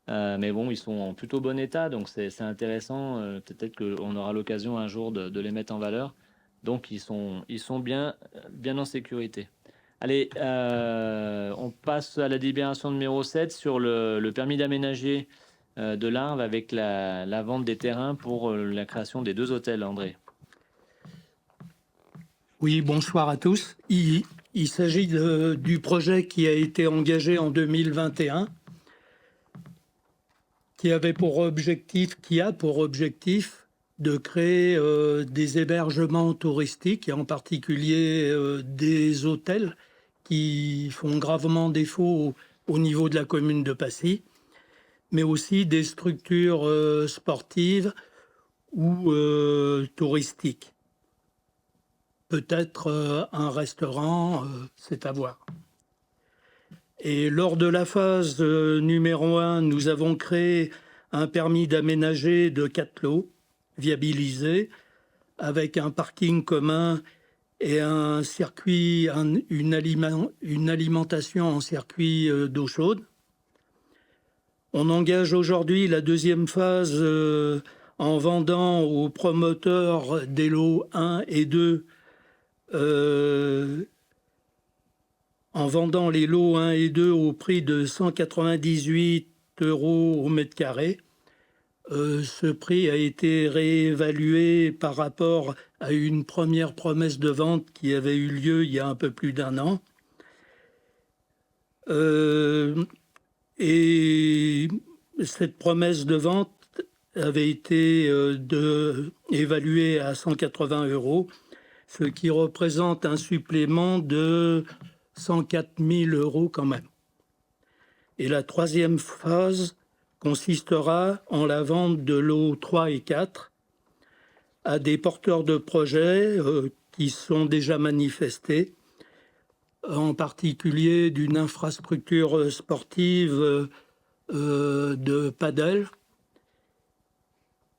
Mais bon, ils sont en plutôt bon état, donc c'est intéressant. Peut-être qu'on aura l'occasion un jour de les mettre en valeur. Donc ils sont bien en sécurité. Allez, on passe à la délibération numéro 7 sur le permis d'aménager de l'Arve avec la vente des terrains pour la création des 2 hôtels, André. Oui, bonsoir à tous. Il s'agit du projet qui a été engagé en 2021, qui a pour objectif de créer des hébergements touristiques, et en particulier des hôtels qui font gravement défaut au niveau de la commune de Passy, mais aussi des structures sportives ou touristiques. Peut-être un restaurant, c'est à voir. Et lors de la phase numéro 1, nous avons créé un permis d'aménager de 4 lots viabilisés avec un parking commun et un circuit, une alimentation en circuit d'eau chaude. On engage aujourd'hui la deuxième phase en vendant aux promoteurs des lots 1 et 2 en vendant les lots 1 et 2 au prix de 198 € au mètre carré. Ce prix a été réévalué par rapport à une première promesse de vente qui avait eu lieu il y a un peu plus d'1 an. Et cette promesse de vente avait été évaluée à 180 €, ce qui représente un supplément de 104 000 € quand même. Et la troisième phase consistera en la vente de lots 3 et 4 à des porteurs de projets qui sont déjà manifestés, en particulier d'une infrastructure sportive de paddle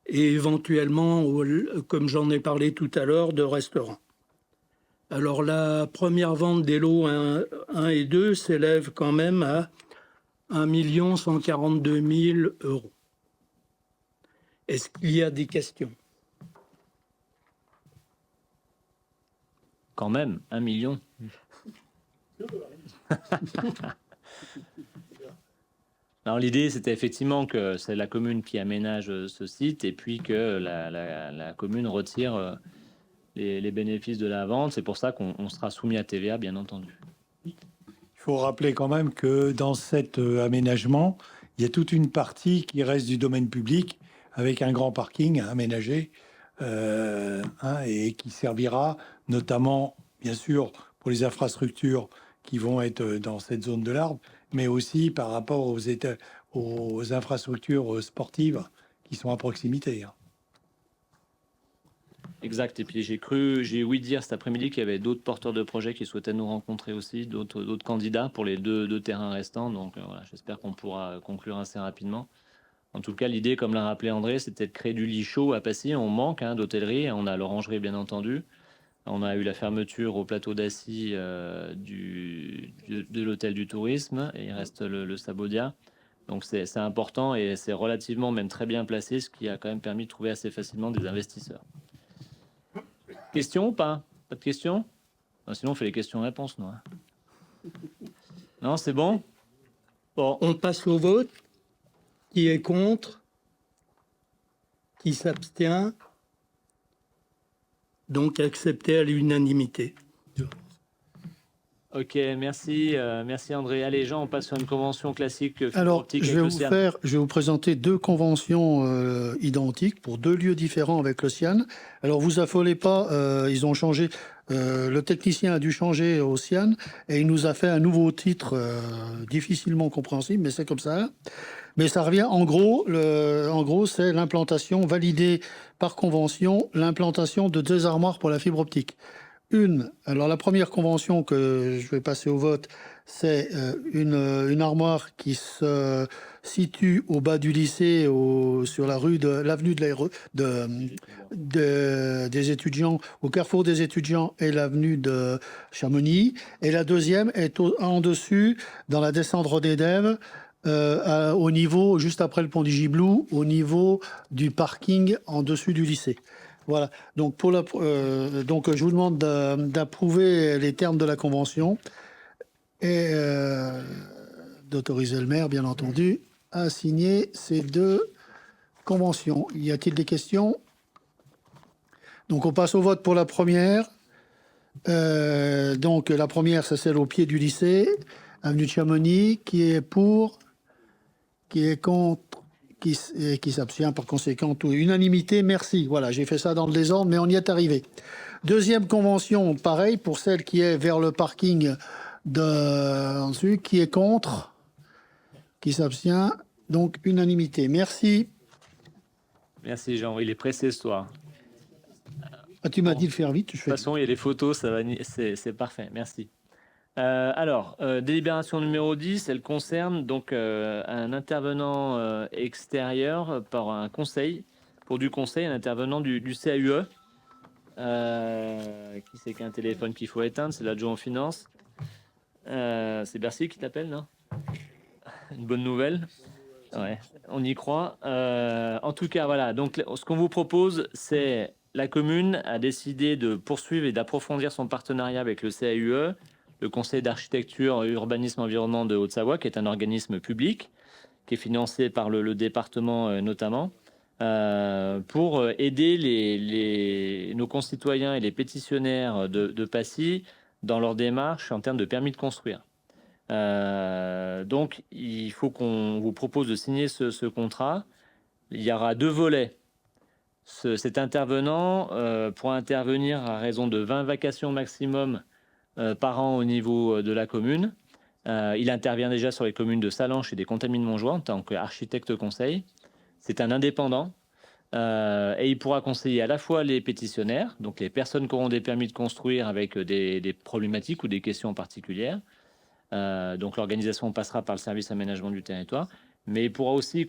et éventuellement, comme j'en ai parlé tout à l'heure, de restaurants. Alors la première vente des lots 1 et 2 s'élève quand même à 1 142 000 €. Est-ce qu'il y a des questions? Quand même, 1 million. Alors l'idée, c'était effectivement que c'est la commune qui aménage ce site et puis que la commune retire les bénéfices de la vente. C'est pour ça qu'on sera soumis à TVA, bien entendu. Il faut rappeler quand même que dans cet aménagement, il y a toute une partie qui reste du domaine public avec un grand parking à aménager et qui servira notamment, bien sûr, pour les infrastructures qui vont être dans cette zone de l'Arbre, mais aussi par rapport aux infrastructures sportives qui sont à proximité. Exact. Et puis j'ai ouï dire cet après-midi qu'il y avait d'autres porteurs de projets qui souhaitaient nous rencontrer aussi, d'autres candidats pour les deux terrains restants. Donc voilà, j'espère qu'on pourra conclure assez rapidement. En tout cas, l'idée, comme l'a rappelé André, c'était de créer du lit chaud à Passy. On manque d'hôtellerie. On a l'orangerie, bien entendu. On a eu la fermeture au plateau d'Assy de l'hôtel du tourisme. Et il reste le Sabodia. Donc c'est important et c'est relativement même très bien placé, ce qui a quand même permis de trouver assez facilement des investisseurs. Question ou pas? Pas de questions? Sinon, on fait les questions-réponses, non? Non, c'est bon? Bon, on passe au vote. Qui est contre? Qui s'abstient? Donc accepté à l'unanimité. Ok, merci, merci André. Allez, Jean, on passe sur une convention classique. Alors, je vais vous présenter deux conventions identiques pour deux lieux différents avec l'Océan. Alors, vous affolez pas, ils ont changé. Le technicien a dû changer au Océan et il nous a fait un nouveau titre difficilement compréhensible, mais c'est comme ça. Mais ça revient en gros, c'est l'implantation validée par convention, l'implantation de 2 armoires pour la fibre optique. Alors la première convention que je vais passer au vote, c'est une armoire qui se situe au bas du lycée, sur la rue de l'avenue des étudiants, au carrefour des étudiants et l'avenue de Chamonix. Et la deuxième est en dessus, dans la descente René Dève, au niveau, juste après le pont du Giblou, au niveau du parking en dessus du lycée. Voilà. Donc, donc je vous demande d'approuver les termes de la convention et d'autoriser le maire, bien entendu, à signer ces deux conventions. Y a-t-il des questions? Donc, on passe au vote pour la première. Donc, la première, c'est celle au pied du lycée, avenue de Chamonix, qui est pour, qui est contre, qui s'abstient, par conséquent, unanimité, merci. Voilà, j'ai fait ça dans le désordre, mais on y est arrivé. Deuxième convention, pareil, pour celle qui est vers le parking ensuite, qui est contre, qui s'abstient, donc unanimité. Merci. Merci Jean, il est pressé ce soir. Ah, tu m'as dit de faire vite. De toute façon, il y a les photos, ça va, c'est parfait, merci. Alors, délibération numéro 10, elle concerne donc un intervenant extérieur par un conseil, pour du conseil, un intervenant du CAUE. Qui c'est qui a un téléphone qu'il faut éteindre? C'est l'adjoint aux finances. C'est Bercy qui t'appelle, non? Une bonne nouvelle. Ouais, on y croit. En tout cas, voilà. Donc, ce qu'on vous propose, c'est la commune a décidé de poursuivre et d'approfondir son partenariat avec le CAUE, le Conseil d'architecture, urbanisme, environnement de Haute-Savoie, qui est un organisme public, qui est financé par le département notamment, pour aider nos concitoyens et les pétitionnaires de Passy dans leur démarche en termes de permis de construire. Donc, il faut qu'on vous propose de signer ce contrat. Il y aura 2 volets. Cet intervenant pourra intervenir à raison de 20 vacations maximum par an au niveau de la commune. Il intervient déjà sur les communes de Salanches et des Contamines-Montjoie en tant qu'architecte conseil. C'est un indépendant et il pourra conseiller à la fois les pétitionnaires, donc les personnes qui auront des permis de construire avec des problématiques ou des questions particulières. Donc l'organisation passera par le service aménagement du territoire, mais il pourra aussi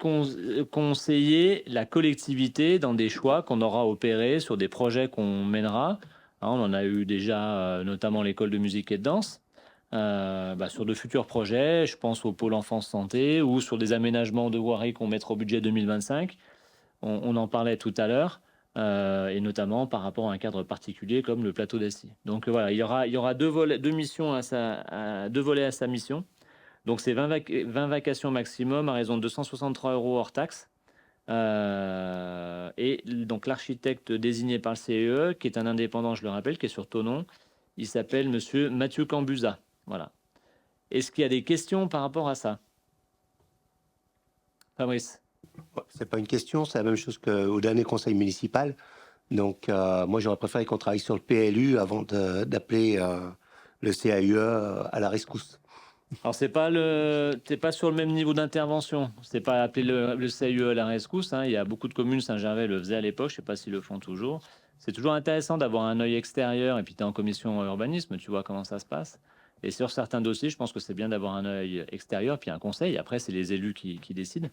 conseiller la collectivité dans des choix qu'on aura opérés sur des projets qu'on mènera. On en a eu déjà notamment l'école de musique et de danse, sur de futurs projets, je pense au pôle enfance santé ou sur des aménagements de voirie qu'on mettra au budget 2025. On en parlait tout à l'heure, et notamment par rapport à un cadre particulier comme le plateau d'Assy. Donc voilà, il y aura 2 volets à sa mission. Donc c'est 20 vacations maximum à raison de 263 € hors taxe. Et donc l'architecte désigné par le CEE, qui est un indépendant, je le rappelle, qui est sur Thonon, il s'appelle Monsieur Mathieu Cambusa. Voilà. Est-ce qu'il y a des questions par rapport à ça? Fabrice? C'est pas une question, c'est la même chose qu'au dernier conseil municipal. Donc, moi, j'aurais préféré qu'on travaille sur le PLU avant d'appeler le CAUE à la rescousse. Alors, t'es pas sur le même niveau d'intervention. C'est pas appeler le CAUE à la rescousse. Hein. Il y a beaucoup de communes, Saint-Gervais le faisait à l'époque, je sais pas s'ils le font toujours. C'est toujours intéressant d'avoir un œil extérieur, et puis tu es en commission urbanisme, tu vois comment ça se passe. Et sur certains dossiers, je pense que c'est bien d'avoir un œil extérieur, puis un conseil. Après, c'est les élus qui décident.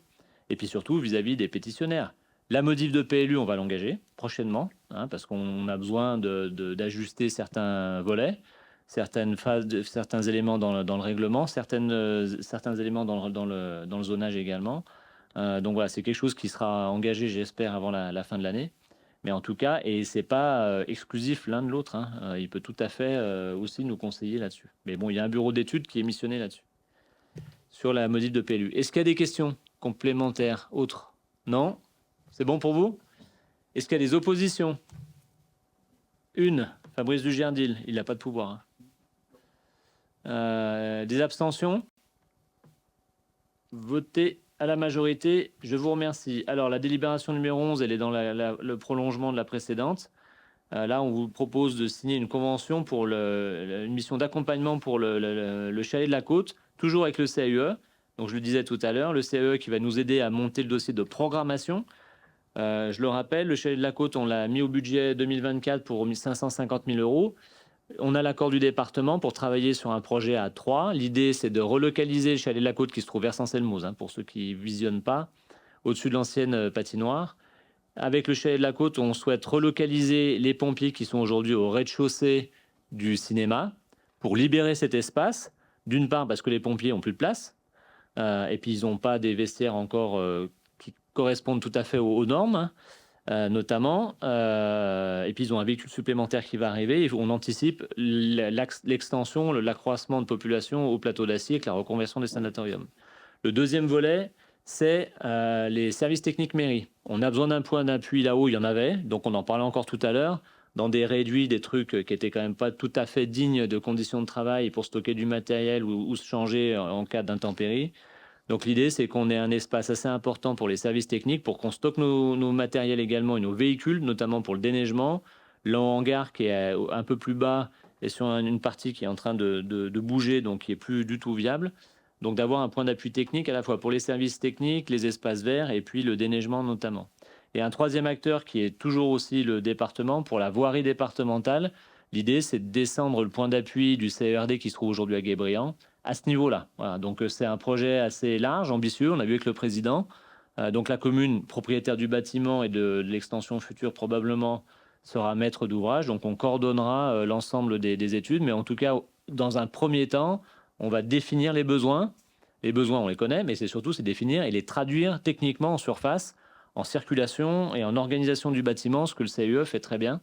Et puis surtout, vis-à-vis des pétitionnaires. La modif de PLU, on va l'engager prochainement, hein, parce qu'on a besoin d'ajuster certains volets, certaines phases, certains éléments dans le règlement, certains éléments dans le zonage également. Donc voilà, c'est quelque chose qui sera engagé, j'espère, avant la fin de l'année. Mais en tout cas, et c'est pas exclusif l'un de l'autre, hein, il peut tout à fait aussi nous conseiller là-dessus. Mais bon, il y a un bureau d'études qui est missionné là-dessus, sur la modif de PLU. Est-ce qu'il y a des questions complémentaires, autres? Non? C'est bon pour vous? Est-ce qu'il y a des oppositions? Une, Fabrice Dugerdil, il n'a pas de pouvoir. Hein. Des abstentions? Votez à la majorité, je vous remercie. Alors, la délibération numéro 11, elle est dans le prolongement de la précédente. Là, on vous propose de signer une convention pour une mission d'accompagnement pour le chalet de la Côte, toujours avec le CAUE. Donc, je le disais tout à l'heure, le CAUE qui va nous aider à monter le dossier de programmation. Je le rappelle, le chalet de la Côte, on l'a mis au budget 2024 pour 550 000 €. On a l'accord du département pour travailler sur un projet à 3. L'idée, c'est de relocaliser le chalet de la Côte qui se trouve vers Saint-Selmoz, hein, pour ceux qui ne visionnent pas, au-dessus de l'ancienne patinoire. Avec le chalet de la Côte, on souhaite relocaliser les pompiers qui sont aujourd'hui au rez-de-chaussée du cinéma pour libérer cet espace. D'une part, parce que les pompiers n'ont plus de place. Et puis, ils n'ont pas des vestiaires encore qui correspondent tout à fait aux normes, hein, notamment. Et puis, ils ont un véhicule supplémentaire qui va arriver. Et on anticipe l'extension, l'accroissement de population au plateau d'Acier avec la reconversion des sanatoriums. Le deuxième volet, c'est les services techniques mairie. On a besoin d'un point d'appui là-haut, il y en avait. Donc, on en parlait encore tout à l'heure. Dans des réduits, des trucs qui étaient quand même pas tout à fait dignes de conditions de travail pour stocker du matériel ou se changer en cas d'intempérie. Donc l'idée, c'est qu'on ait un espace assez important pour les services techniques, pour qu'on stocke nos matériels également et nos véhicules, notamment pour le déneigement. Le hangar qui est un peu plus bas et sur une partie qui est en train de bouger, donc qui est plus du tout viable. Donc d'avoir un point d'appui technique à la fois pour les services techniques, les espaces verts et puis le déneigement notamment. Et un troisième acteur qui est toujours aussi le département pour la voirie départementale. L'idée, c'est de descendre le point d'appui du CERD qui se trouve aujourd'hui à Guébriand à ce niveau-là. Voilà. Donc c'est un projet assez large, ambitieux. On a vu avec le président. Donc la commune propriétaire du bâtiment et de l'extension future probablement sera maître d'ouvrage. Donc on coordonnera l'ensemble des études. Mais en tout cas, dans un premier temps, on va définir les besoins. Les besoins, on les connaît, mais c'est surtout définir et les traduire techniquement en surface, en circulation et en organisation du bâtiment, ce que le CEE fait très bien.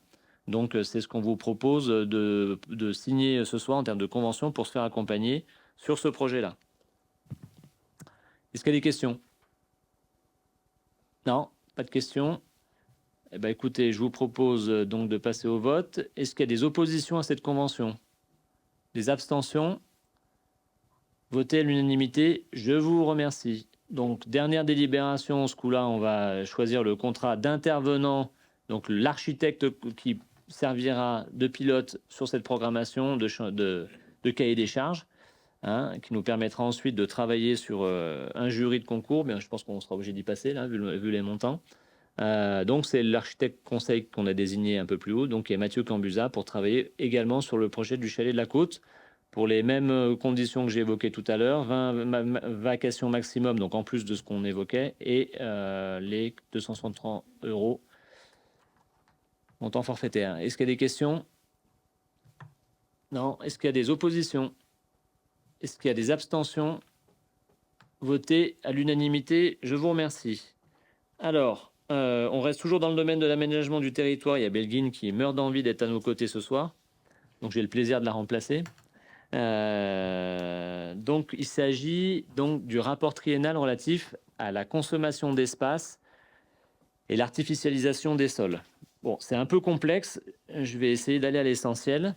Donc, c'est ce qu'on vous propose de signer ce soir en termes de convention pour se faire accompagner sur ce projet-là. Est-ce qu'il y a des questions? Non, pas de questions. Eh bien, écoutez, je vous propose donc de passer au vote. Est-ce qu'il y a des oppositions à cette convention? Des abstentions? Votez à l'unanimité. Je vous remercie. Donc, dernière délibération, ce coup-là, on va choisir le contrat d'intervenant, donc l'architecte qui servira de pilote sur cette programmation de cahier des charges, hein, qui nous permettra ensuite de travailler sur un jury de concours. Bien, je pense qu'on sera obligé d'y passer, là, vu les montants. Donc, c'est l'architecte conseil qu'on a désigné un peu plus haut, donc qui est Mathieu Cambusa, pour travailler également sur le projet du chalet de la Côte, pour les mêmes conditions que j'ai évoquées tout à l'heure, 20 vacations maximum, donc en plus de ce qu'on évoquait, et les 263 € montant forfaitaire. Est-ce qu'il y a des questions? Non. Est-ce qu'il y a des oppositions? Est-ce qu'il y a des abstentions? Votez à l'unanimité. Je vous remercie. Alors, on reste toujours dans le domaine de l'aménagement du territoire. Il y a Belguine qui meurt d'envie d'être à nos côtés ce soir. Donc, j'ai le plaisir de la remplacer. Donc, il s'agit donc du rapport triennal relatif à la consommation d'espace et l'artificialisation des sols. Bon, c'est un peu complexe, je vais essayer d'aller à l'essentiel.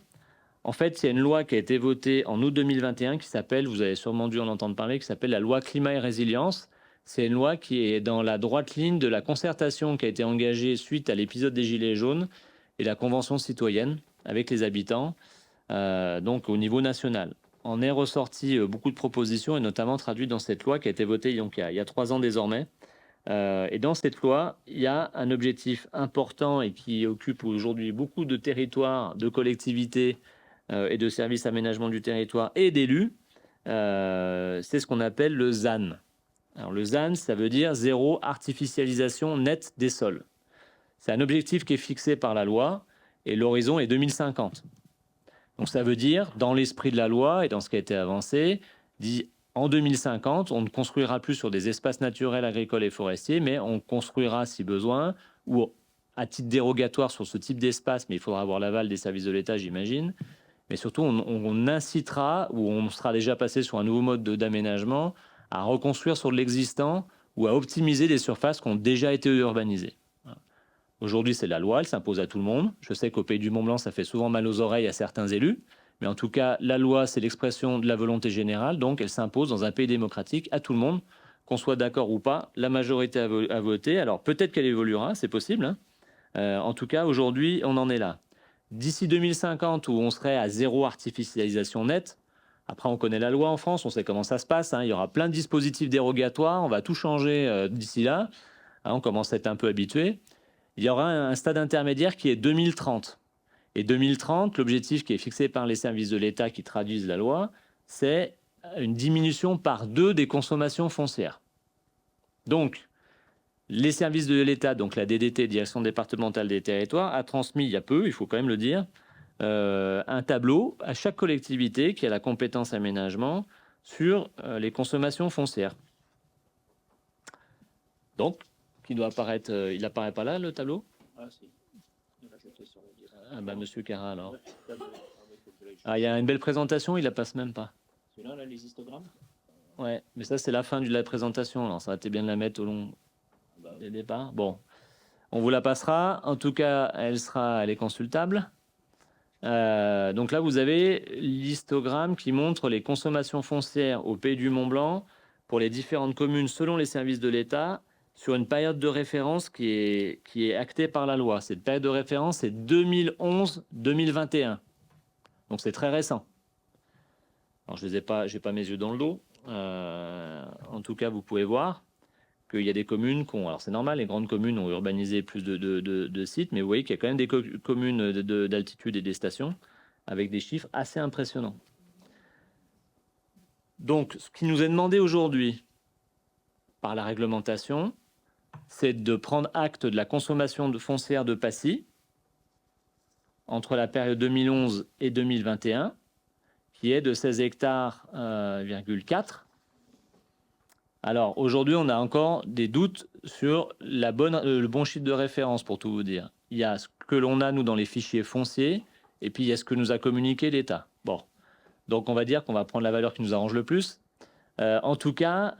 En fait, il y a une loi qui a été votée en août 2021 qui s'appelle, vous avez sûrement dû en entendre parler, qui s'appelle la loi climat et résilience. C'est une loi qui est dans la droite ligne de la concertation qui a été engagée suite à l'épisode des Gilets jaunes et la convention citoyenne avec les habitants, donc au niveau national. En est ressorti beaucoup de propositions et notamment traduites dans cette loi qui a été votée donc, il y a 3 ans désormais. Et dans cette loi, il y a un objectif important et qui occupe aujourd'hui beaucoup de territoires, de collectivités et de services aménagement du territoire et d'élus. C'est ce qu'on appelle le ZAN. Alors, le ZAN, ça veut dire zéro artificialisation nette des sols. C'est un objectif qui est fixé par la loi et l'horizon est 2050. Donc ça veut dire, dans l'esprit de la loi et dans ce qui a été avancé, dit en 2050, on ne construira plus sur des espaces naturels, agricoles et forestiers, mais on construira si besoin, ou à titre dérogatoire sur ce type d'espace, mais il faudra avoir l'aval des services de l'État, j'imagine. Mais surtout, on incitera, ou on sera déjà passé sur un nouveau mode d'aménagement, à reconstruire sur de l'existant ou à optimiser des surfaces qui ont déjà été urbanisées. Aujourd'hui, c'est la loi, elle s'impose à tout le monde. Je sais qu'au Pays du Mont-Blanc, ça fait souvent mal aux oreilles à certains élus. Mais en tout cas, la loi, c'est l'expression de la volonté générale. Donc, elle s'impose dans un pays démocratique à tout le monde, qu'on soit d'accord ou pas. La majorité a voté. Alors, peut-être qu'elle évoluera, c'est possible. En tout cas, aujourd'hui, on en est là. D'ici 2050, où on serait à zéro artificialisation nette, après, on connaît la loi en France, on sait comment ça se passe. Il y aura plein de dispositifs dérogatoires. On va tout changer d'ici là. On commence à être un peu habitué. Il y aura un stade intermédiaire qui est 2030. Et 2030, l'objectif qui est fixé par les services de l'État qui traduisent la loi, c'est une diminution par 2 des consommations foncières. Donc, les services de l'État, donc la DDT, Direction départementale des territoires, a transmis il y a peu, il faut quand même le dire, un tableau à chaque collectivité qui a la compétence aménagement sur les consommations foncières. Donc, qui doit apparaître, il n'apparaît pas là, le tableau? Ah, si. Ah, bah, monsieur Carra, alors. Ah, il y a une belle présentation, il la passe même pas. Celui-là, là, les histogrammes? Ouais, mais ça, c'est la fin de la présentation. Alors, ça aurait été bien de la mettre au long des départs. Bon, on vous la passera. En tout cas, elle est consultable. Donc là, vous avez l'histogramme qui montre les consommations foncières au Pays du Mont-Blanc pour les différentes communes selon les services de l'État sur une période de référence qui est actée par la loi. Cette période de référence, c'est 2011-2021. Donc c'est très récent. Alors je n'ai pas mes yeux dans le dos. En tout cas, vous pouvez voir qu'il y a des communes qui ont... Alors c'est normal, les grandes communes ont urbanisé plus de sites, mais vous voyez qu'il y a quand même des communes d'altitude et des stations avec des chiffres assez impressionnants. Donc ce qui nous est demandé aujourd'hui par la réglementation, c'est de prendre acte de la consommation foncière de Passy entre la période 2011 et 2021, qui est de 16 hectares, 4. Alors aujourd'hui, on a encore des doutes sur le bon chiffre de référence, pour tout vous dire. Il y a ce que l'on a, nous, dans les fichiers fonciers, et puis il y a ce que nous a communiqué l'État. Bon, donc on va dire qu'on va prendre la valeur qui nous arrange le plus. En tout cas,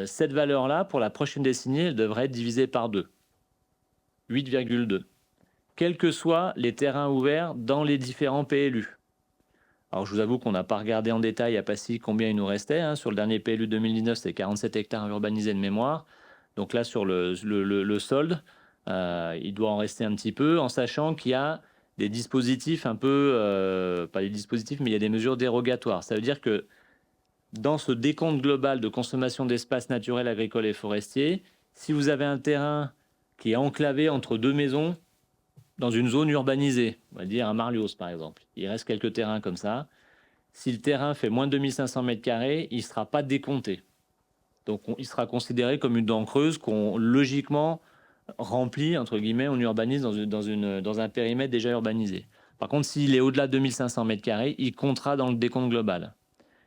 cette valeur-là, pour la prochaine décennie, elle devrait être divisée par 2. 8,2. Quels que soient les terrains ouverts dans les différents PLU. Alors, je vous avoue qu'on n'a pas regardé en détail à Passy combien il nous restait. Sur le dernier PLU 2019, c'est 47 hectares urbanisés de mémoire. Donc là, sur le solde, il doit en rester un petit peu, en sachant qu'il y a des dispositifs un peu... pas des dispositifs, mais il y a des mesures dérogatoires. Ça veut dire que dans ce décompte global de consommation d'espaces naturels, agricoles et forestiers, si vous avez un terrain qui est enclavé entre 2 maisons dans une zone urbanisée, on va dire à Marlios par exemple, il reste quelques terrains comme ça, si le terrain fait moins de 2500 m², il ne sera pas décompté. Donc il sera considéré comme une dent creuse qu'on logiquement remplit, entre guillemets, on urbanise dans un périmètre déjà urbanisé. Par contre, s'il est au-delà de 2500 m², il comptera dans le décompte global.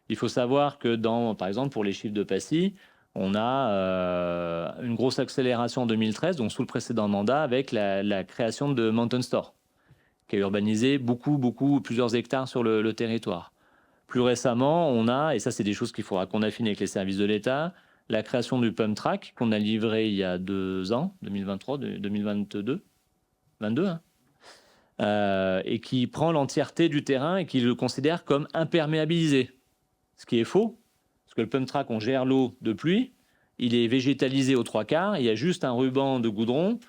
Il faut savoir que, par exemple, pour les chiffres de Passy, on a une grosse accélération en 2013, donc sous le précédent mandat, avec la création de Mountain Store, qui a urbanisé plusieurs hectares sur le territoire. Plus récemment, on a, et ça c'est des choses qu'il faudra qu'on affine avec les services de l'État, la création du Pump Track qu'on a livré il y a 2 ans, 2023, 2022, 22, hein, et qui prend l'entièreté du terrain et qui le considère comme imperméabilisé. Ce qui est faux, parce que le Pump Track, on gère l'eau de pluie, il est végétalisé aux 3/4, il y a juste un ruban de goudron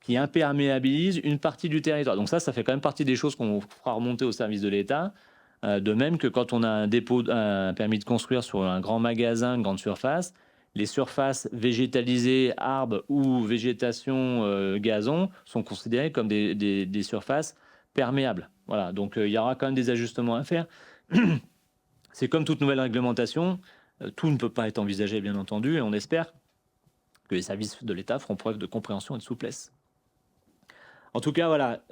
qui imperméabilise une partie du territoire. Donc ça fait quand même partie des choses qu'on fera remonter au service de l'État. De même que quand on a un permis de construire sur un grand magasin, une grande surface, les surfaces végétalisées, arbres ou végétation gazon sont considérées comme des surfaces perméables. Voilà, donc il y aura quand même des ajustements à faire. C'est comme toute nouvelle réglementation, tout ne peut pas être envisagé, bien entendu, et on espère que les services de l'État feront preuve de compréhension et de souplesse. En tout cas, voilà,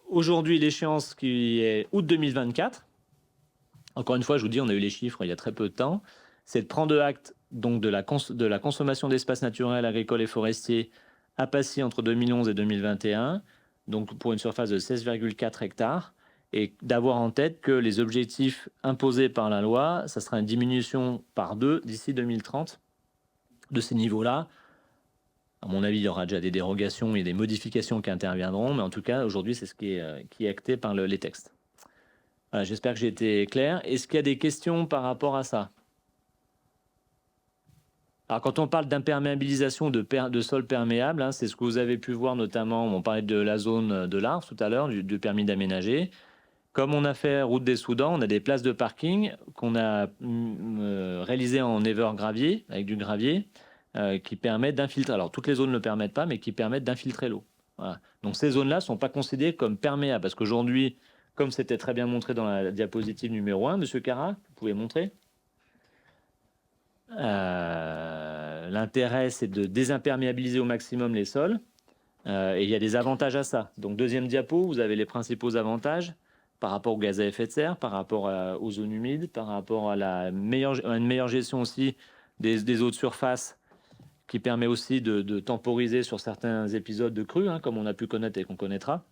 aujourd'hui, l'échéance qui est août 2024, encore une fois, je vous dis, on a eu les chiffres il y a très peu de temps, c'est de prendre acte donc de la consommation d'espaces naturels, agricoles et forestiers à Passy entre 2011 et 2021, donc pour une surface de 16,4 hectares, et d'avoir en tête que les objectifs imposés par la loi, ça sera une diminution par 2 d'ici 2030 de ces niveaux-là. À mon avis, il y aura déjà des dérogations et des modifications qui interviendront, mais en tout cas, aujourd'hui, c'est ce qui est acté par les textes. Voilà, j'espère que j'ai été clair. Est-ce qu'il y a des questions par rapport à ça ? Alors, quand on parle d'imperméabilisation de sol perméable, hein, c'est ce que vous avez pu voir notamment, on parlait de la zone de l'Arve tout à l'heure, du permis d'aménager. Comme on a fait route des Soudans, on a des places de parking qu'on a réalisées en gravier, avec du gravier, qui permettent d'infiltrer. Alors, toutes les zones ne le permettent pas, mais qui permettent d'infiltrer l'eau. Voilà. Donc, ces zones-là ne sont pas considérées comme perméables, parce qu'aujourd'hui, comme c'était très bien montré dans la diapositive numéro 1, Monsieur Carra, vous pouvez montrer. L'intérêt, c'est de désimperméabiliser au maximum les sols. Et il y a des avantages à ça. Donc, deuxième diapo, vous avez les principaux avantages par rapport aux gaz à effet de serre, par rapport aux zones humides, par rapport à une meilleure gestion aussi des eaux de surface, qui permet aussi de temporiser sur certains épisodes de crue, hein, comme on a pu connaître et qu'on connaîtra.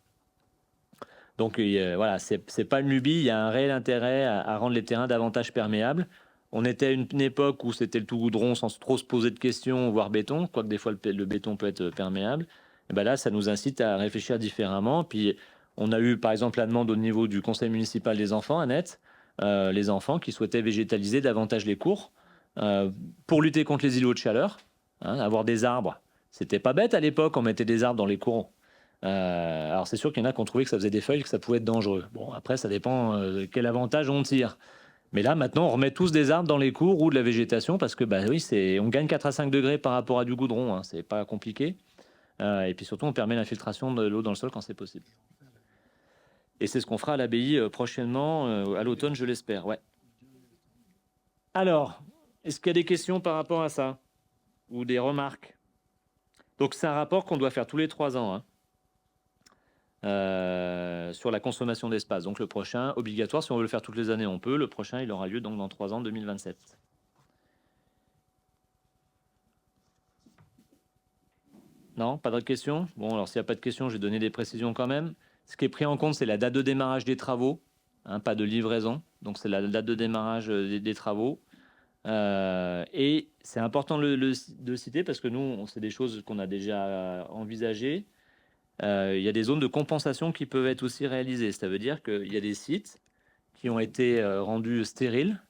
Donc voilà, c'est pas une lubie, il y a un réel intérêt à rendre les terrains davantage perméables. On était à une époque où c'était le tout goudron sans trop se poser de questions, voire béton, quoique des fois le béton peut être perméable. Et ben là, ça nous incite à réfléchir différemment. Puis on a eu par exemple la demande au niveau du conseil municipal des enfants, Annette, les enfants qui souhaitaient végétaliser davantage les cours pour lutter contre les îlots de chaleur. Hein, avoir des arbres, c'était pas bête à l'époque, on mettait des arbres dans les cours. Alors c'est sûr qu'il y en a qui ont trouvé que ça faisait des feuilles, que ça pouvait être dangereux. Bon, après ça dépend quel avantage on tire. Mais là maintenant on remet tous des arbres dans les cours ou de la végétation parce que bah oui, on gagne 4 à 5 degrés par rapport à du goudron, hein, c'est pas compliqué. Et puis surtout on permet l'infiltration de l'eau dans le sol quand c'est possible. Et c'est ce qu'on fera à l'abbaye prochainement, à l'automne je l'espère. Ouais. Alors, est-ce qu'il y a des questions par rapport à ça ou des remarques? Donc c'est un rapport qu'on doit faire tous les 3 ans. Hein. Sur la consommation d'espace. Donc le prochain, obligatoire, si on veut le faire toutes les années, on peut. Le prochain, il aura lieu donc dans 3 ans, 2027. Non, pas d'autres questions? Bon, alors s'il n'y a pas de questions, j'ai donné des précisions quand même. Ce qui est pris en compte, c'est la date de démarrage des travaux, hein, pas de livraison. Donc c'est la date de démarrage des travaux. Et c'est important de citer parce que nous, c'est des choses qu'on a déjà envisagées. Il y a des zones de compensation qui peuvent être aussi réalisées. Ça veut dire qu'il y a des sites qui ont été rendus stériles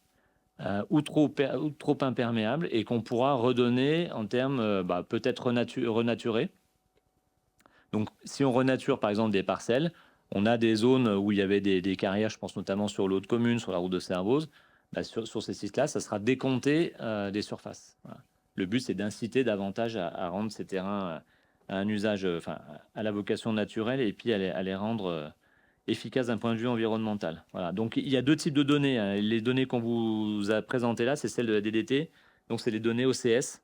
ou trop imperméables et qu'on pourra redonner en termes peut-être renaturés. Donc si on renature par exemple des parcelles, on a des zones où il y avait des carrières, je pense notamment sur l'autre commune, sur la route de Servoz. Sur ces sites-là, ça sera décompté des surfaces. Voilà. Le but, c'est d'inciter davantage à rendre ces terrains à un usage, à la vocation naturelle et puis à les rendre efficaces d'un point de vue environnemental. Voilà. Donc il y a 2 types de données. Hein. Les données qu'on vous a présentées là, c'est celles de la DDT. Donc c'est les données OCS.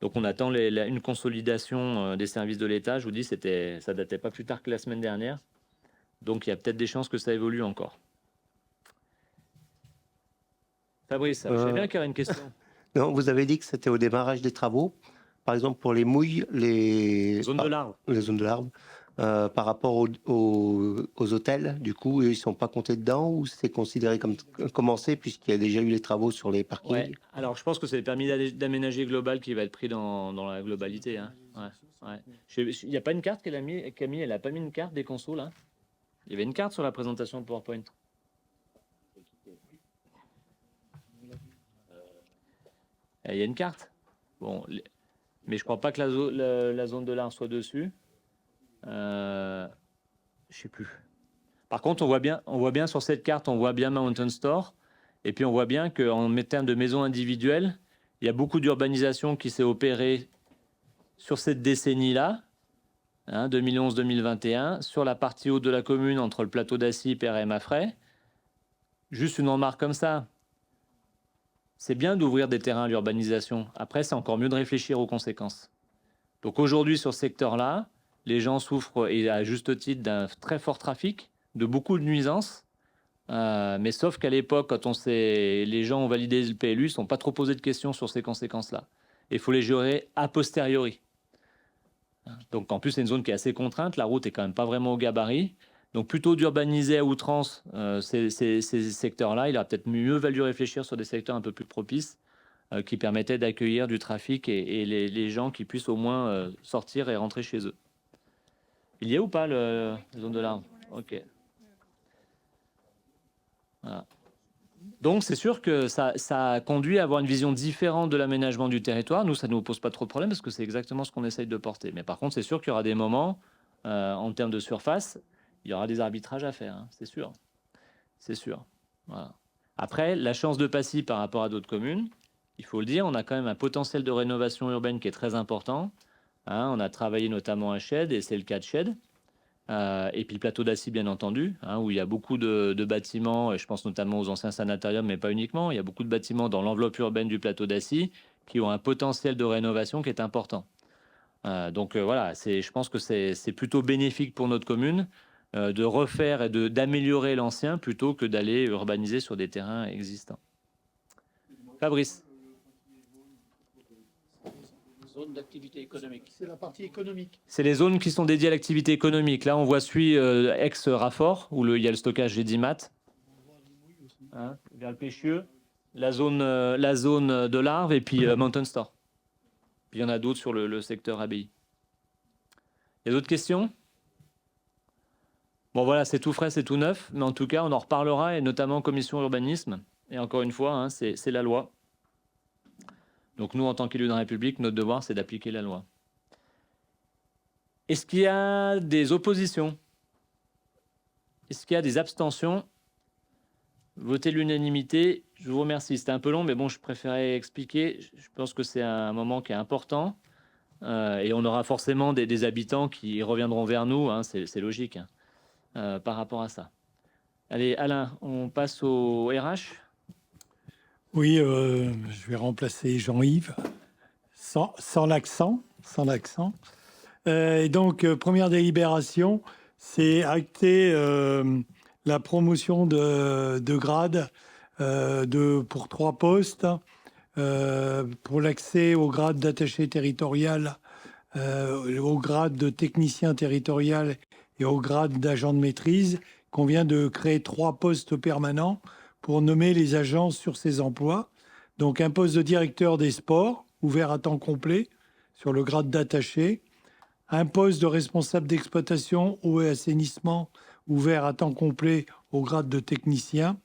Donc on attend une consolidation des services de l'État. Je vous dis, ça datait pas plus tard que la semaine dernière. Donc il y a peut-être des chances que ça évolue encore. Fabrice, je sais bien qu'il y aurait une question. Non, vous avez dit que c'était au démarrage des travaux. Par exemple, pour les mouilles, les zones de l'arbre. Les zones de l'arbre. par rapport aux hôtels. Du coup, ils ne sont pas comptés dedans ou c'est considéré comme commencé puisqu'il y a déjà eu les travaux sur les parkings? Ouais. Alors, je pense que c'est le permis d'aménager global qui va être pris dans la globalité. Hein. Ouais, ouais. Il n'y a pas une carte qu'elle a mis, Camille, elle n'a pas mis une carte des consos là? Il y avait une carte sur la présentation PowerPoint. Il y a une carte. Bon, mais je crois pas que la zone de l'art soit dessus. Je sais plus. Par contre, on voit bien sur cette carte, on voit bien Mountain Store. Et puis on voit bien qu'en termes de maisons individuelles, il y a beaucoup d'urbanisation qui s'est opérée sur cette décennie-là, hein, 2011-2021, sur la partie haute de la commune entre le plateau d'Assy, Perret et Maffray. Juste une remarque comme ça. C'est bien d'ouvrir des terrains à l'urbanisation. Après, c'est encore mieux de réfléchir aux conséquences. Donc aujourd'hui, sur ce secteur-là, les gens souffrent, et à juste titre, d'un très fort trafic, de beaucoup de nuisances. Mais sauf qu'à l'époque, quand les gens ont validé le PLU, ils ne se sont pas trop posés de questions sur ces conséquences-là. Il faut les gérer a posteriori. Donc en plus, c'est une zone qui est assez contrainte. La route est quand même pas vraiment au gabarit. Donc plutôt d'urbaniser à outrance ces secteurs-là, il aurait peut-être mieux valu réfléchir sur des secteurs un peu plus propices qui permettaient d'accueillir du trafic et les gens qui puissent au moins sortir et rentrer chez eux. Il y a ou pas la zone de l'arbre? Ok. Voilà. Donc c'est sûr que ça conduit à avoir une vision différente de l'aménagement du territoire. Nous, ça ne nous pose pas trop de problème parce que c'est exactement ce qu'on essaye de porter. Mais par contre, c'est sûr qu'il y aura des moments, en termes de surface, il y aura des arbitrages à faire, hein, c'est sûr. C'est sûr. Voilà. Après, la chance de Passy par rapport à d'autres communes, il faut le dire, on a quand même un potentiel de rénovation urbaine qui est très important. Hein, on a travaillé notamment à Chède, et c'est le cas de Chède. Et puis le plateau d'Assy, bien entendu, hein, où il y a beaucoup de bâtiments, et je pense notamment aux anciens sanatoriums, mais pas uniquement. Il y a beaucoup de bâtiments dans l'enveloppe urbaine du plateau d'Assy qui ont un potentiel de rénovation qui est important. Donc voilà, je pense que c'est plutôt bénéfique pour notre commune de refaire et d'améliorer l'ancien plutôt que d'aller urbaniser sur des terrains existants. Fabrice. Zone d'activité économique. C'est la partie économique. C'est les zones qui sont dédiées à l'activité économique. Là, on voit celui ex-Raffort, où il y a le stockage Gédimat. Hein, vers le Péchieux, la zone de l'Arve et puis Mountain Store. Puis il y en a d'autres sur le secteur Abbaye. Il y a d'autres questions? Bon voilà, c'est tout frais, c'est tout neuf, mais en tout cas, on en reparlera, et notamment en commission urbanisme. Et encore une fois, hein, c'est la loi. Donc nous, en tant qu'élus de la République, notre devoir, c'est d'appliquer la loi. Est-ce qu'il y a des oppositions? Est-ce qu'il y a des abstentions? Votez l'unanimité. Je vous remercie. C'était un peu long, mais bon, je préférais expliquer. Je pense que c'est un moment qui est important. Et on aura forcément des habitants qui reviendront vers nous, hein, c'est logique, hein, par rapport à ça. Allez, Alain, on passe au RH. Oui, je vais remplacer Jean-Yves, sans l'accent. Et donc, première délibération, c'est acter la promotion de grade pour 3 postes, pour l'accès au grade d'attaché territorial, au grade de technicien territorial et au grade d'agent de maîtrise, qu'on vient de créer 3 postes permanents pour nommer les agents sur ces emplois. Donc un poste de directeur des sports, ouvert à temps complet, sur le grade d'attaché. Un poste de responsable d'exploitation, eau et assainissement, ouvert à temps complet au grade de technicien.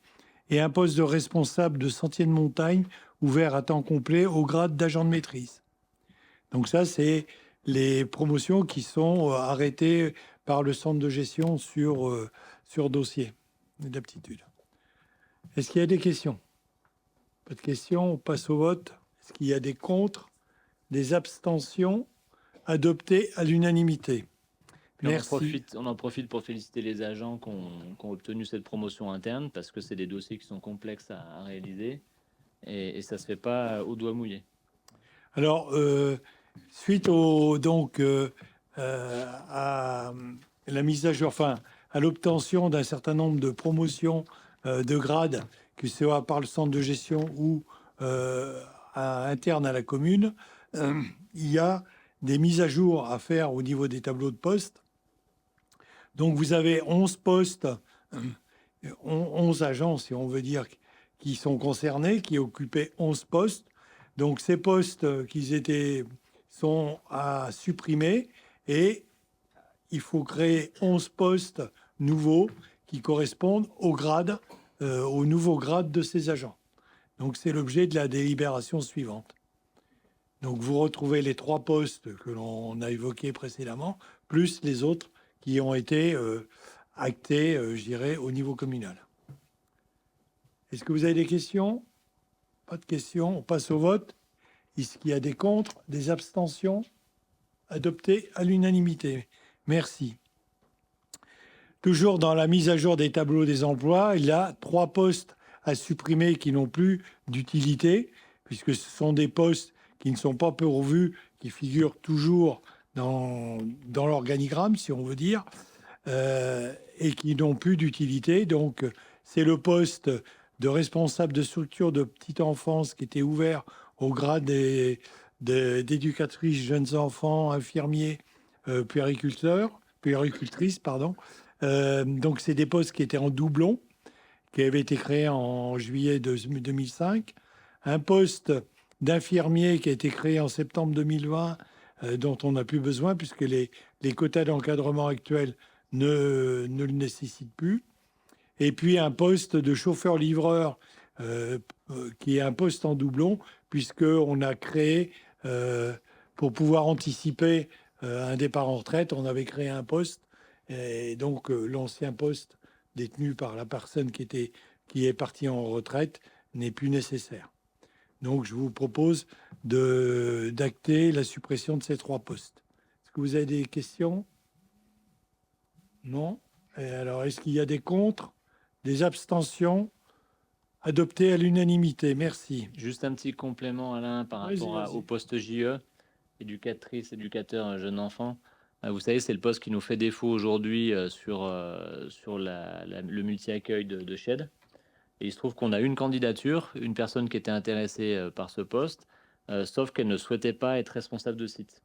Et un poste de responsable de sentier de montagne, ouvert à temps complet au grade d'agent de maîtrise. Donc ça, c'est les promotions qui sont arrêtées par le centre de gestion sur dossier d'aptitude. Est-ce qu'il y a des questions? Pas de questions, on passe au vote. Est-ce qu'il y a des contre, des abstentions? Adoptées à l'unanimité. Merci. On en profite pour féliciter les agents qui ont obtenu cette promotion interne, parce que c'est des dossiers qui sont complexes à réaliser, et ça ne se fait pas au doigt mouillé. Alors, suite à la mise à jour, enfin, à l'obtention d'un certain nombre de promotions de grade, que ce soit par le centre de gestion ou interne à la commune, il y a des mises à jour à faire au niveau des tableaux de poste. Donc vous avez 11 postes, 11 agents, si on veut dire, qui sont concernés, qui occupaient 11 postes. Donc ces postes sont à supprimer et il faut créer 11 postes nouveaux qui correspondent au nouveau grade de ces agents. Donc c'est l'objet de la délibération suivante. Donc vous retrouvez les 3 postes que l'on a évoqués précédemment, plus les autres qui ont été actés, je dirais, au niveau communal. Est-ce que vous avez des questions? Pas de questions. On passe au vote. Est-ce qu'il y a des contre, des abstentions? Adopté à l'unanimité. Merci. Toujours dans la mise à jour des tableaux des emplois, il y a 3 postes à supprimer qui n'ont plus d'utilité, puisque ce sont des postes qui ne sont pas pourvus, qui figurent toujours dans l'organigramme, si on veut dire, et qui n'ont plus d'utilité. Donc, c'est le poste de responsable de structure de petite enfance qui était ouvert au grade d'éducatrice jeunes enfants, infirmiers, puéricultrices, pardon. Donc, c'est des postes qui étaient en doublon, qui avaient été créés en juillet 2005. Un poste d'infirmier qui a été créé en septembre 2020, dont on n'a plus besoin puisque les quotas d'encadrement actuels ne le nécessitent plus. Et puis un poste de chauffeur-livreur qui est un poste en doublon puisqu'on a créé, pour pouvoir anticiper un départ en retraite, on avait créé un poste. Et donc l'ancien poste détenu par la personne qui est partie en retraite n'est plus nécessaire. Donc je vous propose d'acter la suppression de ces 3 postes. Est-ce que vous avez des questions? Non? Et alors, est-ce qu'il y a des contre, des abstentions? Adopté à l'unanimité. Merci. Juste un petit complément, Alain, par rapport au poste JE, éducatrice, éducateur, jeune enfant. Vous savez, c'est le poste qui nous fait défaut aujourd'hui sur le multi-accueil de Shed. Et il se trouve qu'on a une candidature, une personne qui était intéressée par ce poste, sauf qu'elle ne souhaitait pas être responsable de site.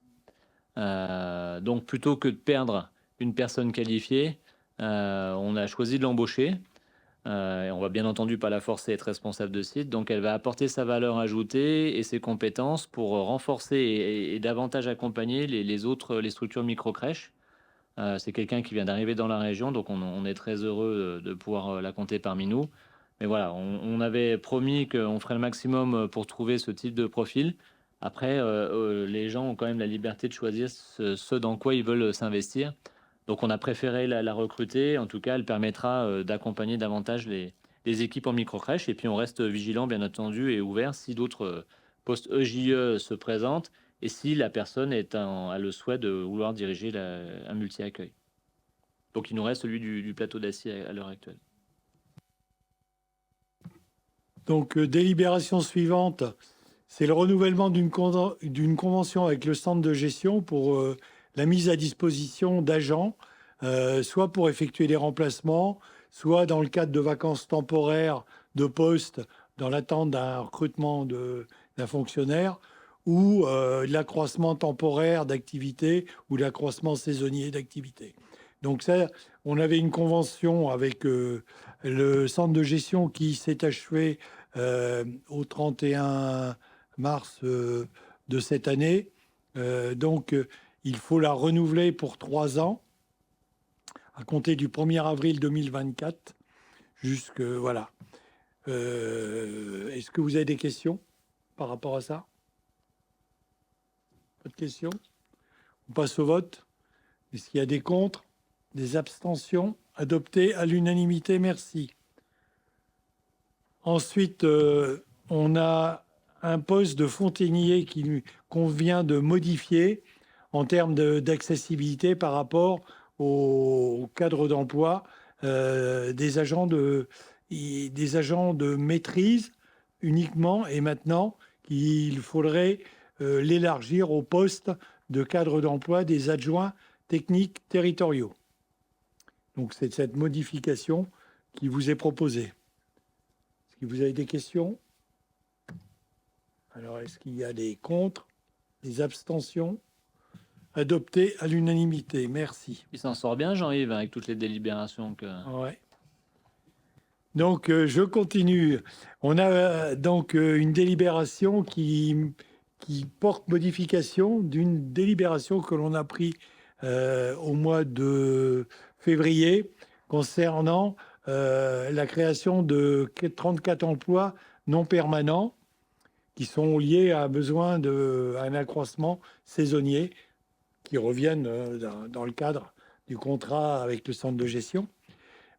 Donc, plutôt que de perdre une personne qualifiée, on a choisi de l'embaucher. Et on va bien entendu pas la forcer à être responsable de site. Donc, elle va apporter sa valeur ajoutée et ses compétences pour renforcer et davantage accompagner les structures micro-crèches. C'est quelqu'un qui vient d'arriver dans la région, donc on est très heureux de pouvoir la compter parmi nous. Mais voilà, on avait promis qu'on ferait le maximum pour trouver ce type de profil. Après, les gens ont quand même la liberté de choisir ce dans quoi ils veulent s'investir. Donc on a préféré la recruter. En tout cas, elle permettra d'accompagner davantage les équipes en micro-crèche. Et puis on reste vigilant, bien entendu, et ouvert si d'autres postes EJE se présentent et si la personne a le souhait de vouloir diriger un multi-accueil. Donc il nous reste celui du plateau d'Assy à l'heure actuelle. Donc, délibération suivante, c'est le renouvellement d'une convention avec le centre de gestion pour la mise à disposition d'agents, soit pour effectuer des remplacements, soit dans le cadre de vacances temporaires de poste dans l'attente d'un recrutement d'un fonctionnaire, ou l'accroissement temporaire d'activité ou l'accroissement saisonnier d'activité. Donc ça, on avait une convention avec le centre de gestion qui s'est achevé au 31 mars de cette année. Donc, il faut la renouveler pour 3 ans, à compter du 1er avril 2024. Voilà. Est-ce que vous avez des questions par rapport à ça? Pas de questions? On passe au vote. Est-ce qu'il y a des contre? Des abstentions? Adopté à l'unanimité, merci. Ensuite, on a un poste de fontainier qu'on vient de modifier en termes d'accessibilité par rapport au cadre d'emploi des agents de maîtrise uniquement, et maintenant qu'il faudrait l'élargir au poste de cadre d'emploi des adjoints techniques territoriaux. Donc c'est cette modification qui vous est proposée. Est-ce que vous avez des questions? Alors, est-ce qu'il y a des contre, des abstentions? adopté à l'unanimité. Merci. Il s'en sort bien, Jean-Yves, avec toutes les délibérations que. Ouais. Donc, je continue. On a donc une délibération qui porte modification d'une délibération que l'on a prise au mois de février concernant la création de 34 emplois non permanents qui sont liés à besoin d'un accroissement saisonnier qui reviennent dans le cadre du contrat avec le centre de gestion.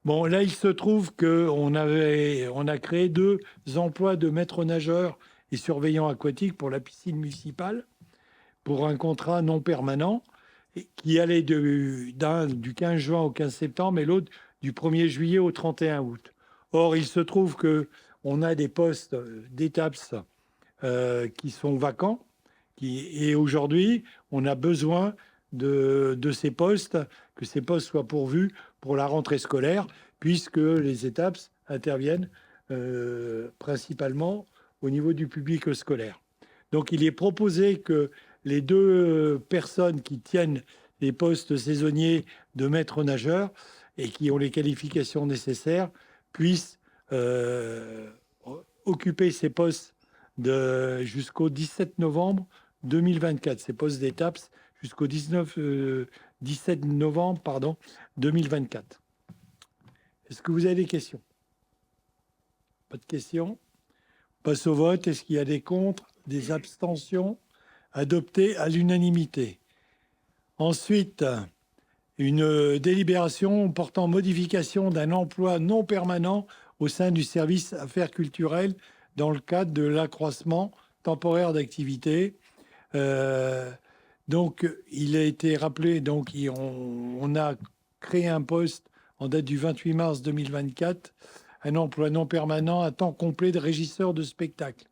Bon, là, il se trouve qu'on a créé 2 emplois de maître nageur et surveillant aquatique pour la piscine municipale pour un contrat non permanent qui allait du 15 juin au 15 septembre et l'autre du 1er juillet au 31 août. Or, il se trouve qu'on a des postes d'ETAPS qui sont vacants et aujourd'hui, on a besoin de ces postes, que ces postes soient pourvus pour la rentrée scolaire, puisque les étapes interviennent principalement au niveau du public scolaire. Donc, il est proposé que les 2 personnes qui tiennent les postes saisonniers de maître nageur et qui ont les qualifications nécessaires puissent occuper ces postes jusqu'au 17 novembre 2024, ces postes d'étapes jusqu'au 17 novembre 2024. Est-ce que vous avez des questions? Pas de questions? On passe au vote. Est-ce qu'il y a des contre, des abstentions? Adopté à l'unanimité. Ensuite, une délibération portant modification d'un emploi non permanent au sein du service affaires culturelles dans le cadre de l'accroissement temporaire d'activité. Donc, il a été rappelé, donc on a créé un poste en date du 28 mars 2024, un emploi non permanent à temps complet de régisseur de spectacle,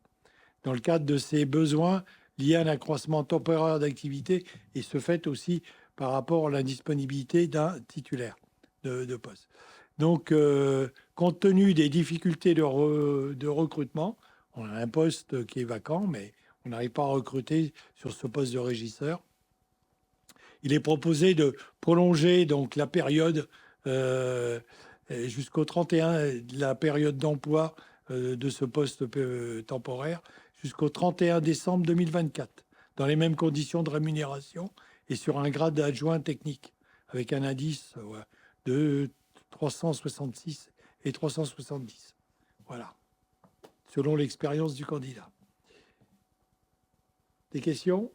dans le cadre de ses besoins liés à un accroissement temporaire d'activité et ce fait aussi par rapport à la disponibilité d'un titulaire de poste. Donc, compte tenu des difficultés de recrutement, on a un poste qui est vacant, mais on n'arrive pas à recruter sur ce poste de régisseur. Il est proposé de prolonger donc la période jusqu'au 31, la période d'emploi de ce poste temporaire jusqu'au 31 décembre 2024, dans les mêmes conditions de rémunération et sur un grade d'adjoint technique, avec un indice de 366 et 370. Voilà, selon l'expérience du candidat. Des questions?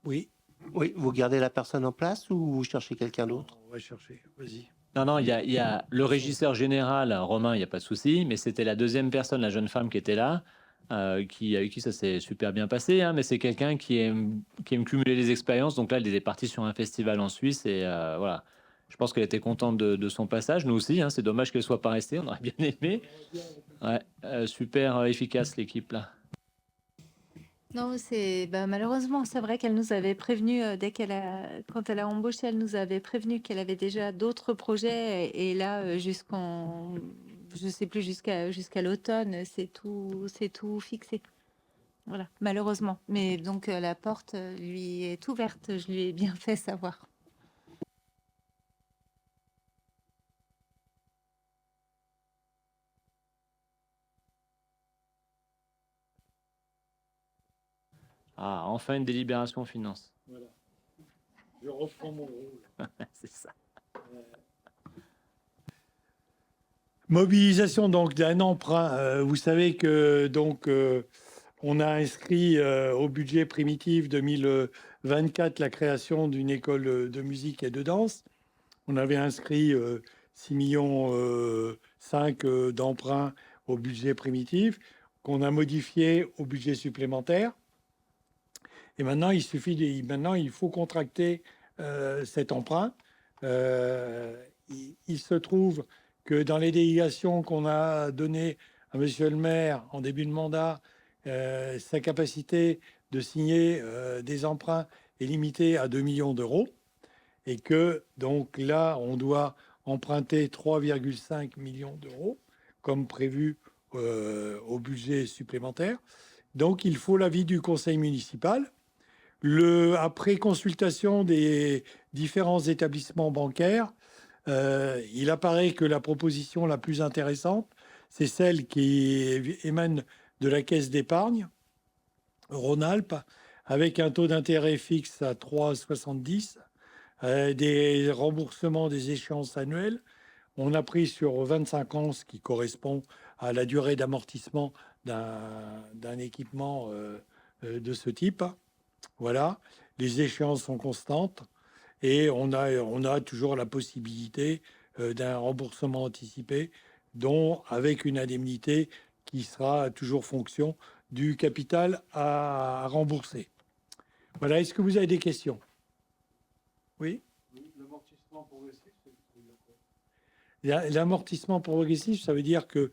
Oui. Oui, vous gardez la personne en place ou vous cherchez quelqu'un d'autre? On va chercher, vas-y. Non, il y a le régisseur général, Romain, il n'y a pas de souci, mais c'était la 2e personne, la jeune femme qui était là, avec qui ça s'est super bien passé, hein, mais c'est quelqu'un qui aime cumuler les expériences. Donc là, elle était partie sur un festival en Suisse et voilà. Je pense qu'elle était contente de son passage, nous aussi. Hein, c'est dommage qu'elle ne soit pas restée, on aurait bien aimé. Ouais, super efficace l'équipe là. Non, malheureusement, c'est vrai qu'elle nous avait prévenu quand elle a embauché, elle nous avait prévenu qu'elle avait déjà d'autres projets et là je sais plus jusqu'à l'automne, c'est tout fixé. Voilà, malheureusement. Mais donc la porte lui est ouverte, je lui ai bien fait savoir. Ah, enfin une délibération finance. Voilà. Je reprends mon rôle. C'est ça. Mobilisation donc d'un emprunt. Vous savez que donc on a inscrit au budget primitif 2024 la création d'une école de musique et de danse. On avait inscrit 6,5 millions d'emprunts au budget primitif qu'on a modifié au budget supplémentaire. Et maintenant, il faut contracter cet emprunt. Il se trouve que dans les délégations qu'on a données à Monsieur le maire en début de mandat, sa capacité de signer des emprunts est limitée à 2 millions d'euros. Et que donc là, on doit emprunter 3,5 millions d'euros, comme prévu au budget supplémentaire. Donc, il faut l'avis du conseil municipal Après consultation des différents établissements bancaires, il apparaît que la proposition la plus intéressante, c'est celle qui émane de la Caisse d'épargne Rhône-Alpes, avec un taux d'intérêt fixe à 3,70, des remboursements des échéances annuelles. On a pris sur 25 ans, ce qui correspond à la durée d'amortissement d'un équipement de ce type. Voilà, les échéances sont constantes et on a toujours la possibilité d'un remboursement anticipé, dont avec une indemnité qui sera toujours fonction du capital à rembourser. Voilà, est-ce que vous avez des questions? Oui. L'amortissement progressif, l'amortissement progressif, ça veut dire que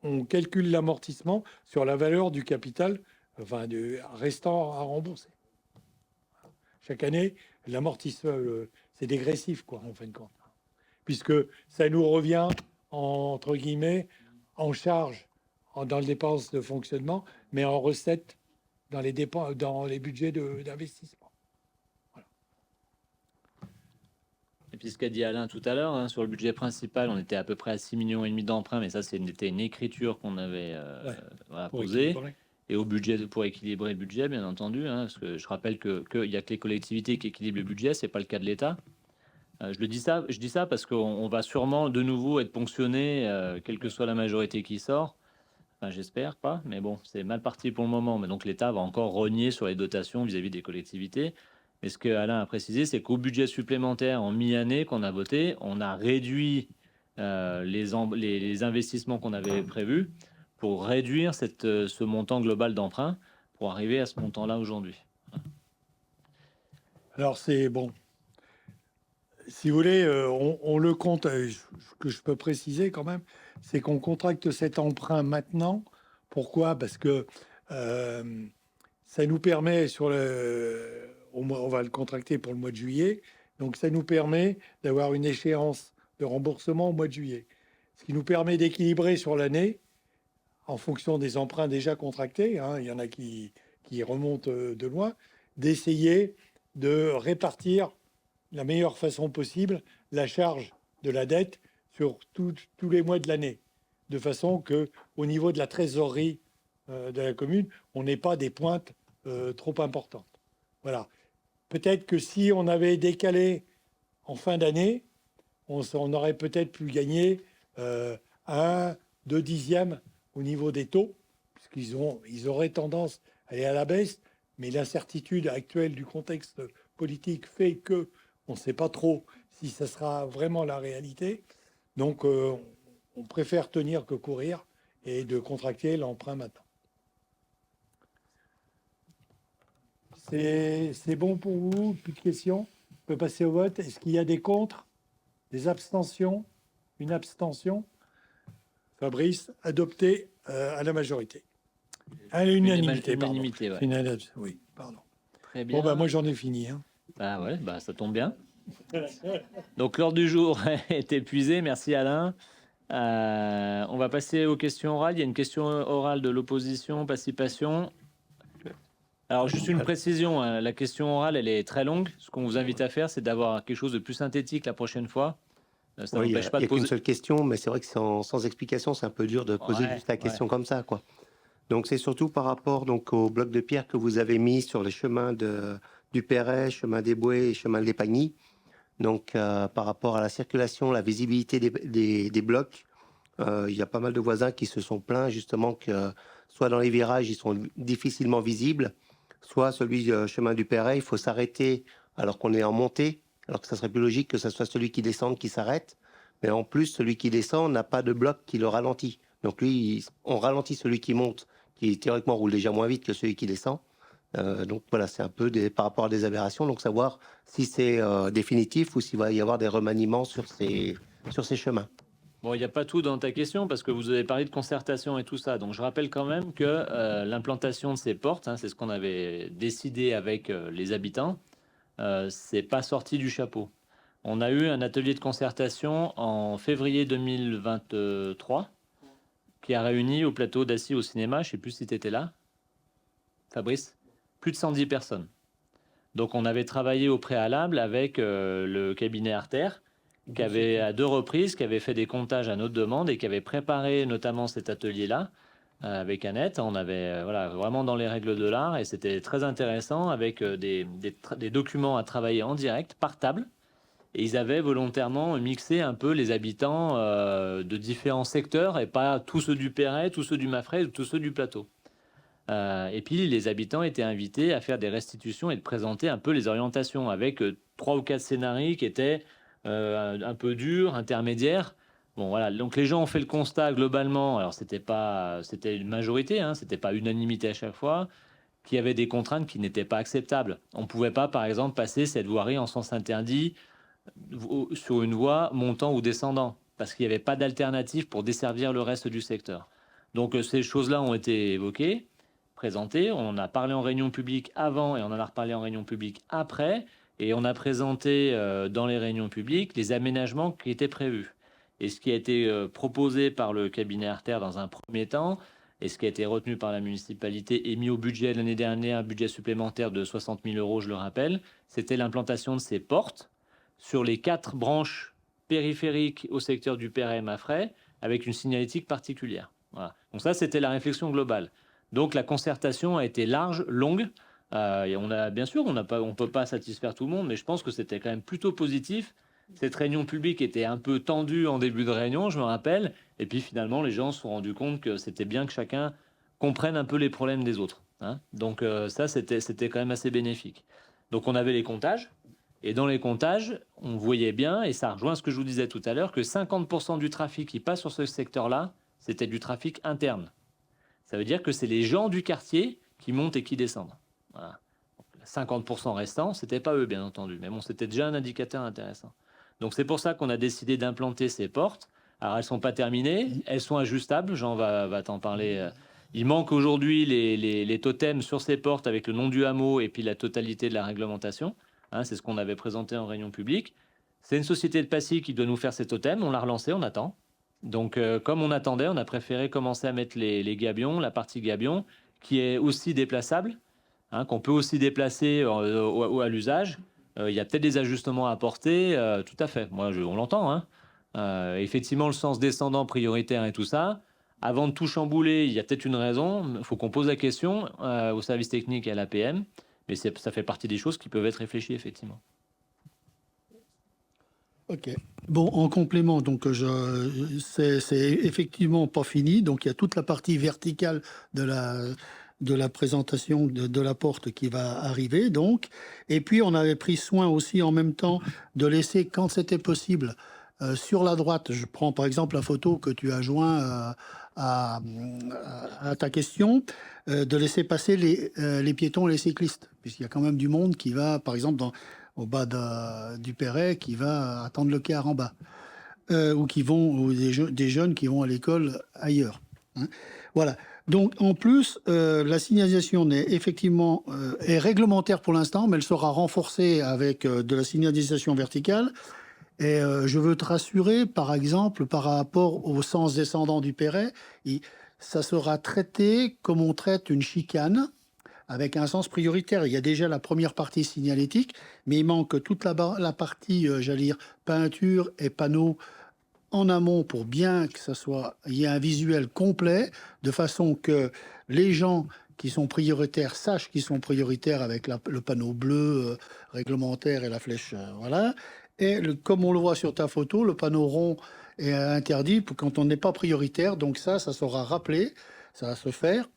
on calcule l'amortissement sur la valeur du capital, enfin, restant à rembourser. Chaque année, l'amortissement, c'est dégressif, quoi, en fin de compte. Puisque ça nous revient, entre guillemets, en charge dans les dépenses de fonctionnement, mais en recette dans les budgets d'investissement. Voilà. Et puis ce qu'a dit Alain tout à l'heure, hein, sur le budget principal, on était à peu près à 6,5 millions d'emprunts, mais ça c'était une écriture qu'on avait posée. Et au budget, pour équilibrer le budget, bien entendu, hein, parce que je rappelle qu'il n'y a que les collectivités qui équilibrent le budget, c'est pas le cas de l'État. Je dis ça parce qu'on va sûrement de nouveau être ponctionné, quelle que soit la majorité qui sort. Enfin, j'espère pas, mais bon, c'est mal parti pour le moment. Mais donc l'État va encore rogner sur les dotations vis-à-vis des collectivités. Mais ce que Alain a précisé, c'est qu'au budget supplémentaire en mi-année qu'on a voté, on a réduit les investissements qu'on avait prévus pour réduire ce montant global d'emprunt pour arriver à ce montant-là aujourd'hui. Alors c'est bon. Si vous voulez, on le compte. Ce que je peux préciser quand même, c'est qu'on contracte cet emprunt maintenant. Pourquoi? Parce que ça nous permet on va le contracter pour le mois de juillet, donc ça nous permet d'avoir une échéance de remboursement au mois de juillet, ce qui nous permet d'équilibrer sur l'année en fonction des emprunts déjà contractés. Hein, il y en a qui remontent de loin, d'essayer de répartir la meilleure façon possible la charge de la dette sur tous les mois de l'année, de façon que au niveau de la trésorerie de la commune, on n'ait pas des pointes trop importantes. Voilà. Peut-être que si on avait décalé en fin d'année, on aurait peut-être pu gagner 1, 2 dixièmes au niveau des taux, puisqu'ils auraient tendance à aller à la baisse, mais l'incertitude actuelle du contexte politique fait que on ne sait pas trop si ça sera vraiment la réalité. Donc, on préfère tenir que courir et de contracter l'emprunt maintenant. C'est bon pour vous? Plus de questions? On peut passer au vote. Est-ce qu'il y a des contre? Des abstentions? Une abstention? Fabrice, adopté à la majorité. À l'unanimité, pardon. Ouais. Oui, pardon. Très bien. Bon, bah, moi, j'en ai fini. Hein. Ah ouais, bah, ça tombe bien. Donc, l'ordre du jour est épuisé. Merci, Alain. On va passer aux questions orales. Il y a une question orale de l'opposition, participation. Alors, juste une précision. Hein. La question orale, elle est très longue. Ce qu'on vous invite à faire, c'est d'avoir quelque chose de plus synthétique la prochaine fois. Ça oui, n'empêche pas de poser. Il n'y a qu'une seule question, mais c'est vrai que sans explication, c'est un peu dur de poser juste la question comme ça, quoi. Donc, c'est surtout par rapport donc, au bloc de pierre que vous avez mis sur les chemins du Perret, chemin des Bouets et chemin de l'Épagny. Donc, par rapport à la circulation, la visibilité des blocs, il y a pas mal de voisins qui se sont plaints justement que soit dans les virages, ils sont difficilement visibles, soit celui chemin du Perret, il faut s'arrêter alors qu'on est en montée, alors que ça serait plus logique que ce soit celui qui descend qui s'arrête. Mais en plus, celui qui descend n'a pas de bloc qui le ralentit. Donc lui, on ralentit celui qui monte, qui théoriquement roule déjà moins vite que celui qui descend. Donc voilà, c'est un peu par rapport à des aberrations. Donc savoir si c'est définitif ou s'il va y avoir des remaniements sur ces chemins. Bon, il n'y a pas tout dans ta question parce que vous avez parlé de concertation et tout ça. Donc je rappelle quand même que l'implantation de ces portes, hein, c'est ce qu'on avait décidé avec les habitants, c'est pas sorti du chapeau. On a eu un atelier de concertation en février 2023 qui a réuni au plateau d'Assis au cinéma, je ne sais plus si tu étais là. Fabrice, plus de 110 personnes. Donc on avait travaillé au préalable avec le cabinet Artère, qui avait à 2 reprises, qui avait fait des comptages à notre demande et qui avait préparé notamment cet atelier-là avec Annette. On avait voilà, vraiment dans les règles de l'art et c'était très intéressant avec des documents à travailler en direct par table. Et ils avaient volontairement mixé un peu les habitants de différents secteurs et pas tous ceux du Perret, tous ceux du Maffray, tous ceux du plateau. Et puis les habitants étaient invités à faire des restitutions et de présenter un peu les orientations avec 3 ou 4 scénarios qui étaient un peu durs, intermédiaires. Bon voilà, donc les gens ont fait le constat globalement. Alors c'était une majorité, hein, c'était pas unanimité à chaque fois, qu'il y avait des contraintes qui n'étaient pas acceptables. On pouvait pas, par exemple, passer cette voirie en sens interdit sur une voie montant ou descendant, parce qu'il n'y avait pas d'alternative pour desservir le reste du secteur. Donc ces choses-là ont été évoquées, présentées, on en a parlé en réunion publique avant et on en a reparlé en réunion publique après, et on a présenté dans les réunions publiques les aménagements qui étaient prévus. Et ce qui a été proposé par le cabinet Artère dans un premier temps, et ce qui a été retenu par la municipalité et mis au budget l'année dernière, un budget supplémentaire de 60 000 €, je le rappelle, c'était l'implantation de ces portes sur les 4 branches périphériques au secteur du Perret et Maffray, avec une signalétique particulière. Voilà. Donc ça, c'était la réflexion globale. Donc la concertation a été large, longue, et on a, bien sûr, on ne peut pas satisfaire tout le monde, mais je pense que c'était quand même plutôt positif. Cette réunion publique était un peu tendue en début de réunion, je me rappelle, et puis finalement, les gens se sont rendus compte que c'était bien que chacun comprenne un peu les problèmes des autres. Hein. Donc ça, c'était quand même assez bénéfique. Donc on avait les comptages. Et dans les comptages, on voyait bien, et ça rejoint ce que je vous disais tout à l'heure, que 50% du trafic qui passe sur ce secteur-là, c'était du trafic interne. Ça veut dire que c'est les gens du quartier qui montent et qui descendent. Voilà. 50% restants, c'était pas eux, bien entendu. Mais bon, c'était déjà un indicateur intéressant. Donc c'est pour ça qu'on a décidé d'implanter ces portes. Alors elles sont pas terminées, elles sont ajustables, Jean va t'en parler. Il manque aujourd'hui les totems sur ces portes avec le nom du hameau et puis la totalité de la réglementation. Hein, c'est ce qu'on avait présenté en réunion publique. C'est une société de Passy qui doit nous faire ces totems. On l'a relancé, on attend. Donc, comme on attendait, on a préféré commencer à mettre les gabions, la partie gabion, qui est aussi déplaçable, hein, qu'on peut aussi déplacer à l'usage. Il y a peut-être des ajustements à apporter, tout à fait. Moi, on l'entend. Hein. Effectivement, le sens descendant prioritaire et tout ça. Avant de tout chambouler, il y a peut-être une raison. Il faut qu'on pose la question au service technique et à l'APM. Mais ça fait partie des choses qui peuvent être réfléchies, effectivement. Ok. Bon, en complément, donc c'est effectivement pas fini. Donc il y a toute la partie verticale de la présentation de la porte qui va arriver. Donc, et puis on avait pris soin aussi en même temps de laisser, quand c'était possible, sur la droite. Je prends par exemple la photo que tu as joint à ta question, de laisser passer les piétons et les cyclistes, puisqu'il y a quand même du monde qui va, par exemple, au bas du Perret, qui va attendre le car en bas, ou des jeunes qui vont à l'école ailleurs. Hein. Voilà. Donc, en plus, la signalisation est réglementaire pour l'instant, mais elle sera renforcée avec de la signalisation verticale. Et je veux te rassurer, par exemple, par rapport au sens descendant du Perret, ça sera traité comme on traite une chicane, avec un sens prioritaire. Il y a déjà la première partie signalétique, mais il manque toute la partie, j'allais dire, peinture et panneaux en amont pour bien que il y ait un visuel complet, de façon que les gens qui sont prioritaires sachent qu'ils sont prioritaires avec le panneau bleu réglementaire et la flèche, voilà. Et comme on le voit sur ta photo, le panneau rond est interdit pour quand on n'est pas prioritaire. Donc ça sera rappelé, ça va se faire.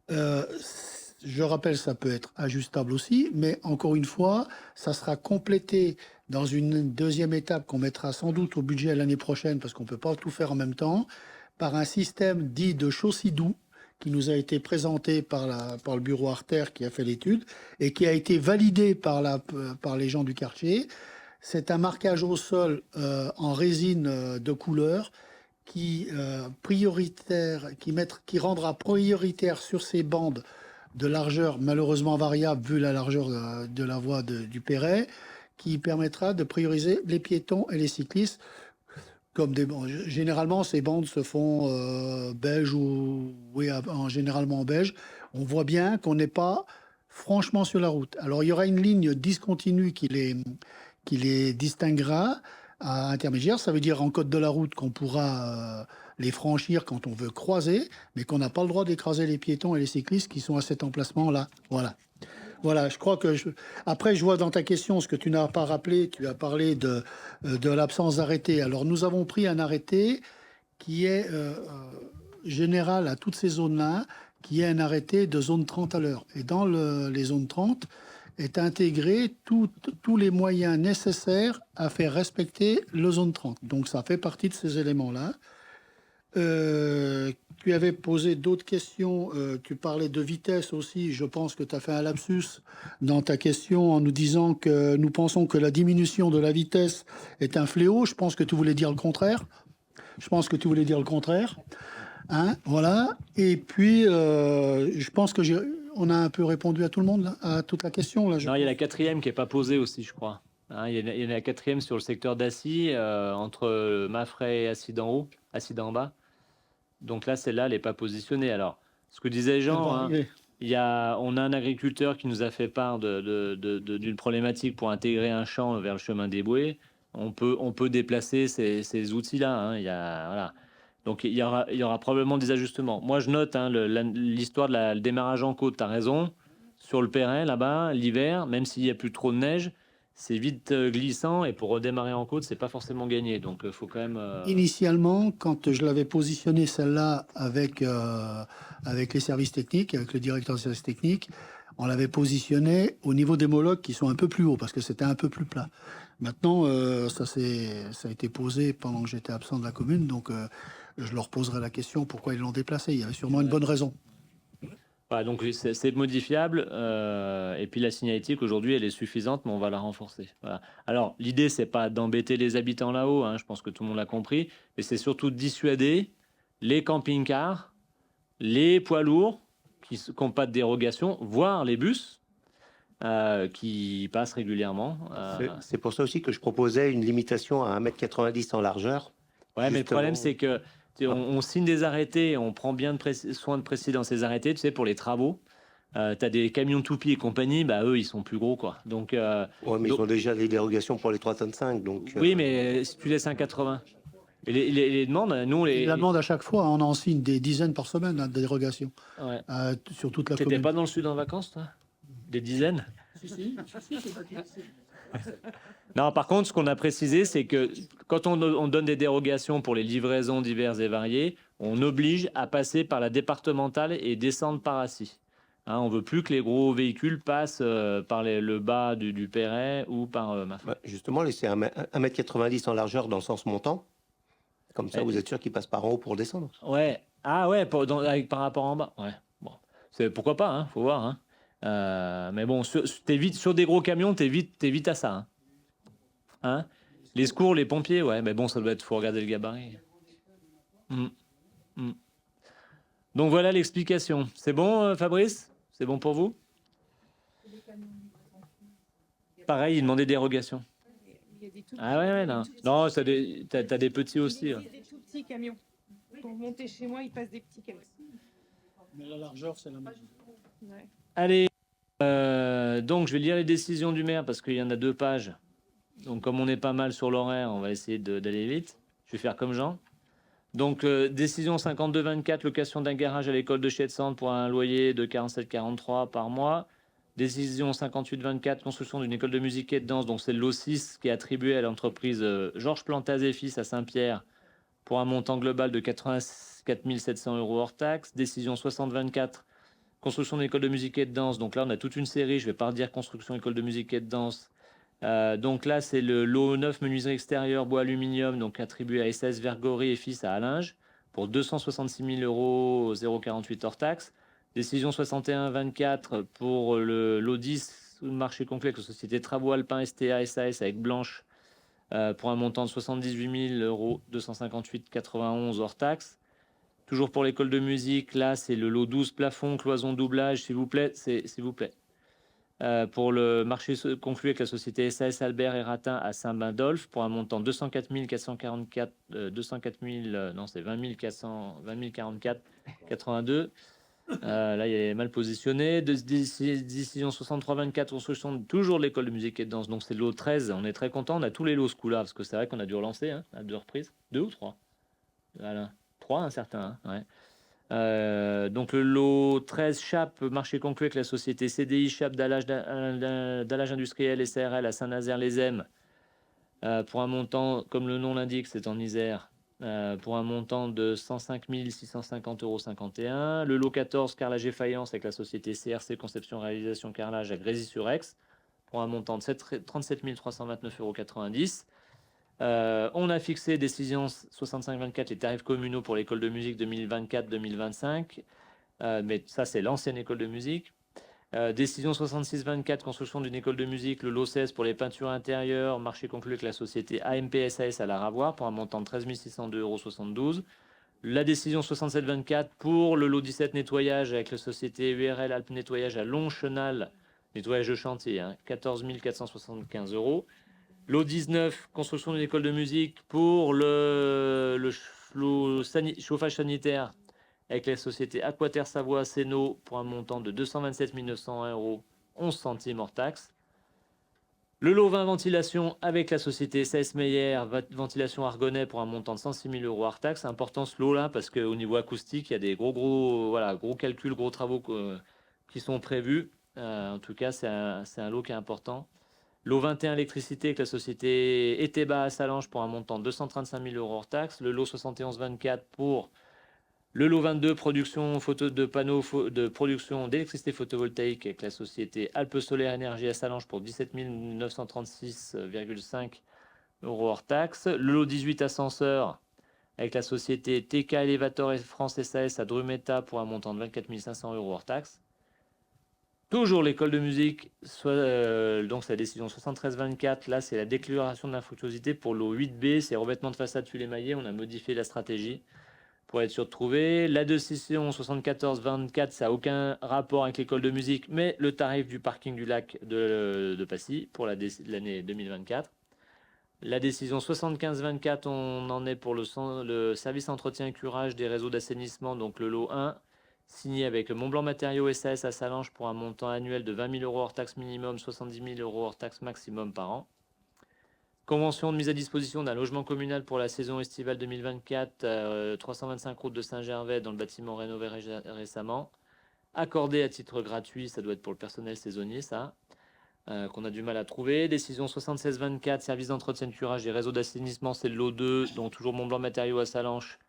Je rappelle, ça peut être ajustable aussi, mais encore une fois, ça sera complété dans une deuxième étape qu'on mettra sans doute au budget l'année prochaine, parce qu'on ne peut pas tout faire en même temps, par un système dit de chaussée doux, qui nous a été présenté par le bureau Artère qui a fait l'étude, et qui a été validé par les gens du quartier. C'est un marquage au sol en résine de couleur qui rendra prioritaire sur ces bandes de largeur malheureusement variable vu la largeur de la voie du Perret, qui permettra de prioriser les piétons et les cyclistes. Généralement, ces bandes se font beige généralement beige On voit bien qu'on n'est pas franchement sur la route. Alors, il y aura une ligne discontinue qui les distinguera à intermédiaire. Ça veut dire en code de la route qu'on pourra les franchir quand on veut croiser, mais qu'on n'a pas le droit d'écraser les piétons et les cyclistes qui sont à cet emplacement-là. Voilà. Voilà, je crois que... Après, je vois dans ta question ce que tu n'as pas rappelé. Tu as parlé de l'absence d'arrêté. Alors, nous avons pris un arrêté qui est général à toutes ces zones-là, qui est un arrêté de zone 30 à l'heure. Et dans les zones 30 est intégré tous les moyens nécessaires à faire respecter le zone 30. Donc ça fait partie de ces éléments-là. Tu avais posé d'autres questions. Tu parlais de vitesse aussi. Je pense que tu as fait un lapsus dans ta question en nous disant que nous pensons que la diminution de la vitesse est un fléau. Je pense que tu voulais dire le contraire. Hein, voilà. Et puis, je pense que on a un peu répondu à tout le monde, là, à toute la question. Là, non, il y a la quatrième qui n'est pas posée aussi, je crois. Hein, il y a la quatrième sur le secteur d'Assy, entre Maffray et Assy d'en haut, Assy d'en bas. Donc là, celle-là, elle n'est pas positionnée. Alors, ce que disait Jean, hein, on a un agriculteur qui nous a fait part d'une problématique pour intégrer un champ vers le chemin des Bouées. On peut déplacer ces outils-là. Hein, voilà. Donc il y aura probablement des ajustements. Moi, je note hein, l'histoire de le démarrage en côte. Tu as raison. Sur le Perret, là-bas, l'hiver, même s'il n'y a plus trop de neige, c'est vite glissant. Et pour redémarrer en côte, c'est pas forcément gagné. Donc il faut quand même... Initialement, quand je l'avais positionné celle-là avec les services techniques, avec le directeur des services techniques, on l'avait positionné au niveau des Molocs qui sont un peu plus hauts parce que c'était un peu plus plat. Maintenant, ça a été posé pendant que j'étais absent de la commune, donc je leur poserai la question pourquoi ils l'ont déplacé. Il y avait sûrement une bonne raison. Voilà, donc c'est modifiable. Et puis la signalétique aujourd'hui, elle est suffisante, mais on va la renforcer. Voilà. Alors l'idée, c'est pas d'embêter les habitants là-haut. Hein, je pense que tout le monde l'a compris, mais c'est surtout de dissuader les camping-cars, les poids lourds qui n'ont pas de dérogation, voire les bus. Qui passent régulièrement. C'est pour ça aussi que je proposais une limitation à 1,90 m en largeur. Ouais, mais le problème, c'est que on signe des arrêtés, on prend bien soin de préciser dans ces arrêtés, tu sais, pour les travaux. Tu as des camions Toupie et compagnie, bah, eux, ils sont plus gros, quoi. Donc, ouais, mais ils ont déjà des dérogations pour les 3,5 tonnes, donc... Oui, mais si tu laisses 1,80. Et les demandes, nous, la demande à chaque fois, on en signe des dizaines par semaine hein, de dérogations ouais. Sur toute la commune. commune. T'étais pas dans le sud en vacances, toi? Des dizaines? Non, par contre, ce qu'on a précisé, c'est que quand on donne des dérogations pour les livraisons diverses et variées, on oblige à passer par la départementale et descendre par Assy. Hein, on ne veut plus que les gros véhicules passent par le bas du Perret ou par Maffray. Justement, laisser 1,90 m en largeur dans le sens montant. Comme ça, vous êtes sûr qu'ils passent par en haut pour descendre. Ouais. Ah ouais, par rapport en bas. Ouais. Bon, pourquoi pas, hein, faut voir. Hein. Mais bon, sur des gros camions, t'es vite à ça. Hein, les secours, les pompiers, ouais, mais bon, ça doit être, faut regarder le gabarit. Donc voilà l'explication. C'est bon, Fabrice? C'est bon pour vous? Pareil, il demandait des dérogations. Ah ouais, non. Non, t'as des petits aussi. Il y a des tout petits camions. Pour monter chez moi, ils passent des petits camions. Mais la largeur, c'est la même. Ouais. Allez, donc je vais lire les décisions du maire parce qu'il y en a 2 pages. Donc comme on est pas mal sur l'horaire, on va essayer d'aller vite. Je vais faire comme Jean. Donc décision 52-24, location d'un garage à l'école de Chiette-Centre pour un loyer de 47,43 par mois. Décision 58-24, construction d'une école de musique et de danse. Donc c'est le lot 6 qui est attribué à l'entreprise Georges Plantaz et Fils à Saint-Pierre pour un montant global de 84 700 € hors taxe. Décision 60-24, construction d'une école de musique et de danse. Donc là, on a toute une série. Je ne vais pas redire construction, école de musique et de danse. Donc là, c'est le lot 9, menuiserie extérieure, bois aluminium, donc attribué à SAS Vergory et Fils à Allinges pour 266 000 €, 0,48 hors taxe. Décision 61-24 pour le lot 10, marché complet avec la société Travaux Alpins STA SAS avec Blanche pour un montant de 78 000 €, 258,91 hors taxe. Toujours pour l'école de musique, là, c'est le lot 12, plafond, cloison, doublage, s'il vous plaît, s'il vous plaît. Pour le marché conclu avec la société SAS Albert et Ratin à Saint-Bindolphe pour un montant de 204 444, non c'est 20 044, 82. Là, il est mal positionné. Décision 63-24, construction toujours de l'école de musique et de danse. Donc, c'est le lot 13. On est très content. On a tous les lots ce coup-là, parce que c'est vrai qu'on a dû relancer à 2 reprises. 2 ou 3 Voilà. 3, un certain. Ouais. Donc, le lot 13, CHAP, marché conclu avec la société CDI, CHAP d'allage industriel SARL à Saint-Nazaire-les-Ems, pour un montant, comme le nom l'indique, c'est en Isère. Pour un montant de 105 650,51 €. Le lot 14, carrelage et faïence avec la société CRC Conception Réalisation Carrelage à Grésy-sur-Aix, pour un montant de 37 329,90 €. On a fixé décision 65-24 les tarifs communaux pour l'école de musique 2024-2025. Mais ça, c'est l'ancienne école de musique. Décision 66-24, construction d'une école de musique, le lot 16 pour les peintures intérieures, marché conclu avec la société AMP SAS à la Ravoire pour un montant de 13 602,72 €. La décision 67-24 pour le lot 17 nettoyage avec la société URL Alpes Nettoyage à Longchenal, nettoyage de chantier, 14 475 €. Lot 19, construction d'une école de musique pour le chauffage sanitaire avec la société Aquater Savoie Séno pour un montant de 227 901 €, 11 centimes hors taxe. Le lot 20 ventilation avec la société SAS Meyer, ventilation Argonnet pour un montant de 106 000 € hors taxe. Important ce lot-là parce qu'au niveau acoustique, il y a des gros calculs, gros travaux qui sont prévus. En tout cas, c'est un lot qui est important. Lot 21 électricité avec la société Eteba à Salange pour un montant de 235 000 € hors taxe. Le lot 71-24 pour le lot 22, production de panneaux de production d'électricité photovoltaïque avec la société Alpes Solaire Énergie à Salange pour 17 936,5 € hors taxe. Le lot 18, ascenseur avec la société TK Elevator et France SAS à Drumeta pour un montant de 24 500 € hors taxe. Toujours l'école de musique, donc c'est la décision 73-24. Là, c'est la déclaration de l'infructuosité pour lot 8B, c'est revêtement de façade tuile émaillé. On a modifié la stratégie pour être sûr de trouver. La décision 74-24, ça n'a aucun rapport avec l'école de musique, mais le tarif du parking du lac de Passy pour l'année 2024. La décision 75-24, on en est pour le service entretien et curage des réseaux d'assainissement, donc le lot 1, signé avec Montblanc Matériaux SAS à Salange pour un montant annuel de 20 000 € hors taxe minimum, 70 000 € hors taxe maximum par an. Convention de mise à disposition d'un logement communal pour la saison estivale 2024, 325 route de Saint-Gervais dans le bâtiment rénové récemment. Accordé à titre gratuit, ça doit être pour le personnel saisonnier, ça, qu'on a du mal à trouver. Décision 76-24, service d'entretien de curage des réseaux d'assainissement, c'est le lot 2, donc toujours Montblanc Matériaux à Salange,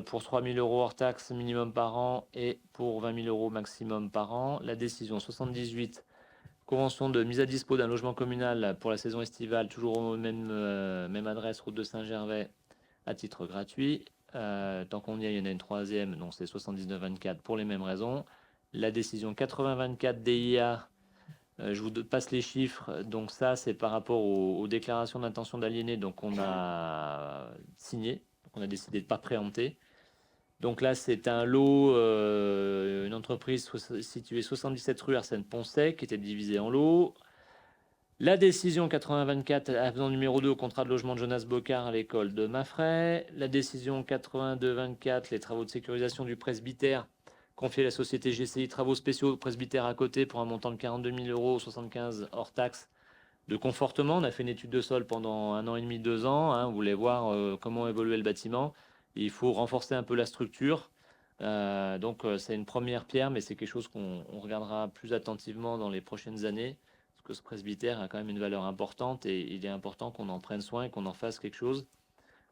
pour 3 000 € hors taxe minimum par an et pour 20 000 € maximum par an. La décision 78, convention de mise à dispo d'un logement communal pour la saison estivale, toujours au même adresse, route de Saint-Gervais, à titre gratuit. Tant qu'on y est, il y en a une troisième, donc c'est 79-24 pour les mêmes raisons. La décision 80-24 DIA, je vous passe les chiffres. Donc ça, c'est par rapport aux déclarations d'intention d'aliéner. Donc on a signé, donc on a décidé de ne pas préempter. Donc là, c'est un lot, une entreprise située 77 rue Arsène Poncet qui était divisée en lots. La décision 80-24, avenant numéro 2 au contrat de logement de Jonas Bocard à l'école de Maffray. La décision 82-24, les travaux de sécurisation du presbytère confiés à la société GCI Travaux Spéciaux presbytère à côté pour un montant de 42 000 €, 75 hors taxe de confortement. On a fait une étude de sol pendant 1 an et demi, 2 ans. On voulait voir comment évoluait le bâtiment. Il faut renforcer un peu la structure. Donc c'est une première pierre, mais c'est quelque chose qu'on regardera plus attentivement dans les prochaines années, parce que ce presbytère a quand même une valeur importante et il est important qu'on en prenne soin et qu'on en fasse quelque chose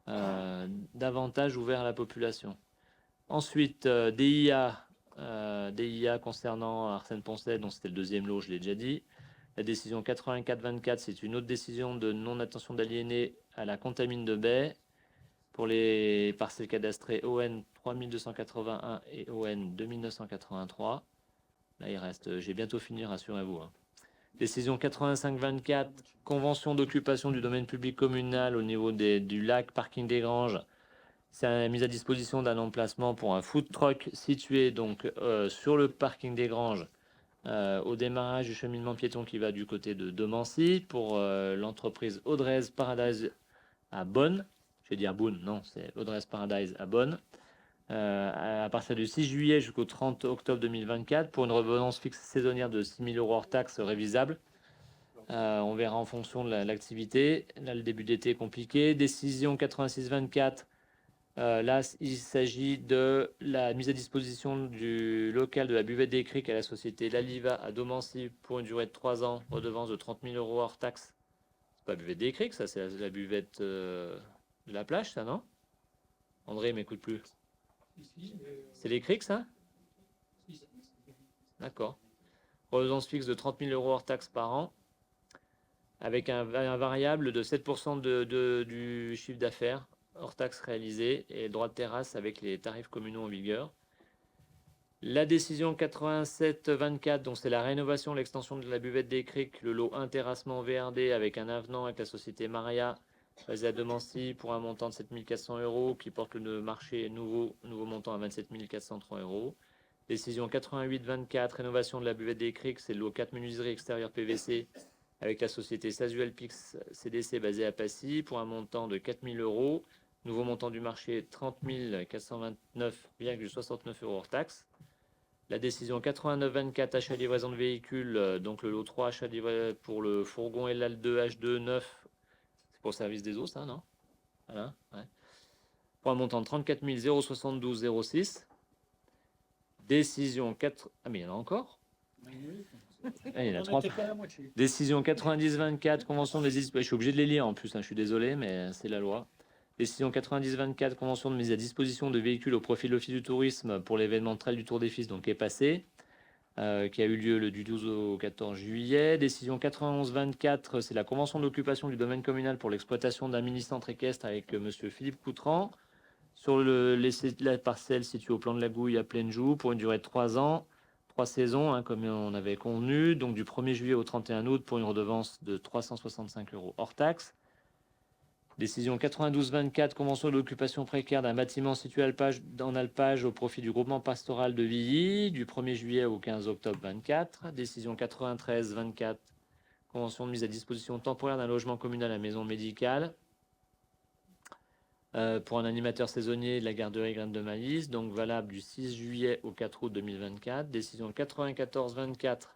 davantage ouvert à la population. Ensuite, DIA concernant Arsène Poncet, dont c'était le deuxième lot, je l'ai déjà dit. La décision 84-24, c'est une autre décision de non-attention d'aliéner à la Contamine de Baie pour les parcelles cadastrées ON 3281 et ON 2983. Là, il reste, j'ai bientôt fini, rassurez-vous. Décision 85-24, convention d'occupation du domaine public communal au niveau du lac parking des Granges. C'est la mise à disposition d'un emplacement pour un food truck situé donc sur le parking des Granges, au démarrage du cheminement piéton qui va du côté de Domancy pour l'entreprise Audrey's Paradise à Bonn. Je vais dire Boone, non, c'est Audrey's Paradise à Bonn. à partir du 6 juillet jusqu'au 30 octobre 2024 pour une revenance fixe saisonnière de 6 000 € hors taxe révisable. On verra en fonction de l'activité. Là, le début d'été est compliqué. Décision 86-24. Là, il s'agit de la mise à disposition du local de la buvette des Criques à la société Laliva à Domancy pour une durée de 3 ans, redevance de 30 000 € hors taxe. C'est pas la buvette des Criques, ça, c'est la buvette de la plage, ça, non? André m'écoute plus. C'est les Criques, ça? D'accord. Redevance fixe de 30 000 € hors taxe par an, avec un variable de 7% du chiffre d'affaires hors taxe réalisé et droit de terrasse avec les tarifs communaux en vigueur. La décision 87-24, donc c'est la rénovation, l'extension de la buvette des Criques, le lot interrassement VRD avec un avenant avec la société Maria, basée à Domancy pour un montant de 7 400 € qui porte le marché nouveau montant à 27 403 €. Décision 88-24, rénovation de la buvette des Criques, c'est le lot 4 menuiseries extérieures PVC avec la société Sasuel Pix CDC basée à Passy pour un montant de 4 000 €. Nouveau montant du marché 30 429,69 € hors taxe. La décision 89-24, achat livraison de véhicules, donc le lot 3, achat livré pour le fourgon LL2 H2 9, c'est pour le service des eaux, ça, non? Voilà, ouais. Pour un montant de 34 072,06. Décision 4. Ah, mais il y en a encore? Ah, il y en a 3. Décision 90-24, convention des. Je suis obligé de les lire en plus, hein, je suis désolé, mais c'est la loi. Décision 90-24, convention de mise à disposition de véhicules au profit de l'Office du tourisme pour l'événement Trail du Tour des Fils, donc qui est passé, qui a eu lieu du 12 au 14 juillet. Décision 91-24, c'est la convention d'occupation du domaine communal pour l'exploitation d'un mini-centre équestre avec monsieur Philippe Coutran sur la parcelle située au plan de la Gouille à Plaine-Joux pour une durée de 3 ans, 3 saisons, hein, comme on avait convenu, donc du 1er juillet au 31 août pour une redevance de 365 € hors taxe. Décision 92-24, convention d'occupation précaire d'un bâtiment situé en alpage au profit du groupement pastoral de Villy, du 1er juillet au 15 octobre 24. Décision 93-24, convention de mise à disposition temporaire d'un logement communal à maison médicale pour un animateur saisonnier de la garderie Graines de Maïs, donc valable du 6 juillet au 4 août 2024. Décision 94-24,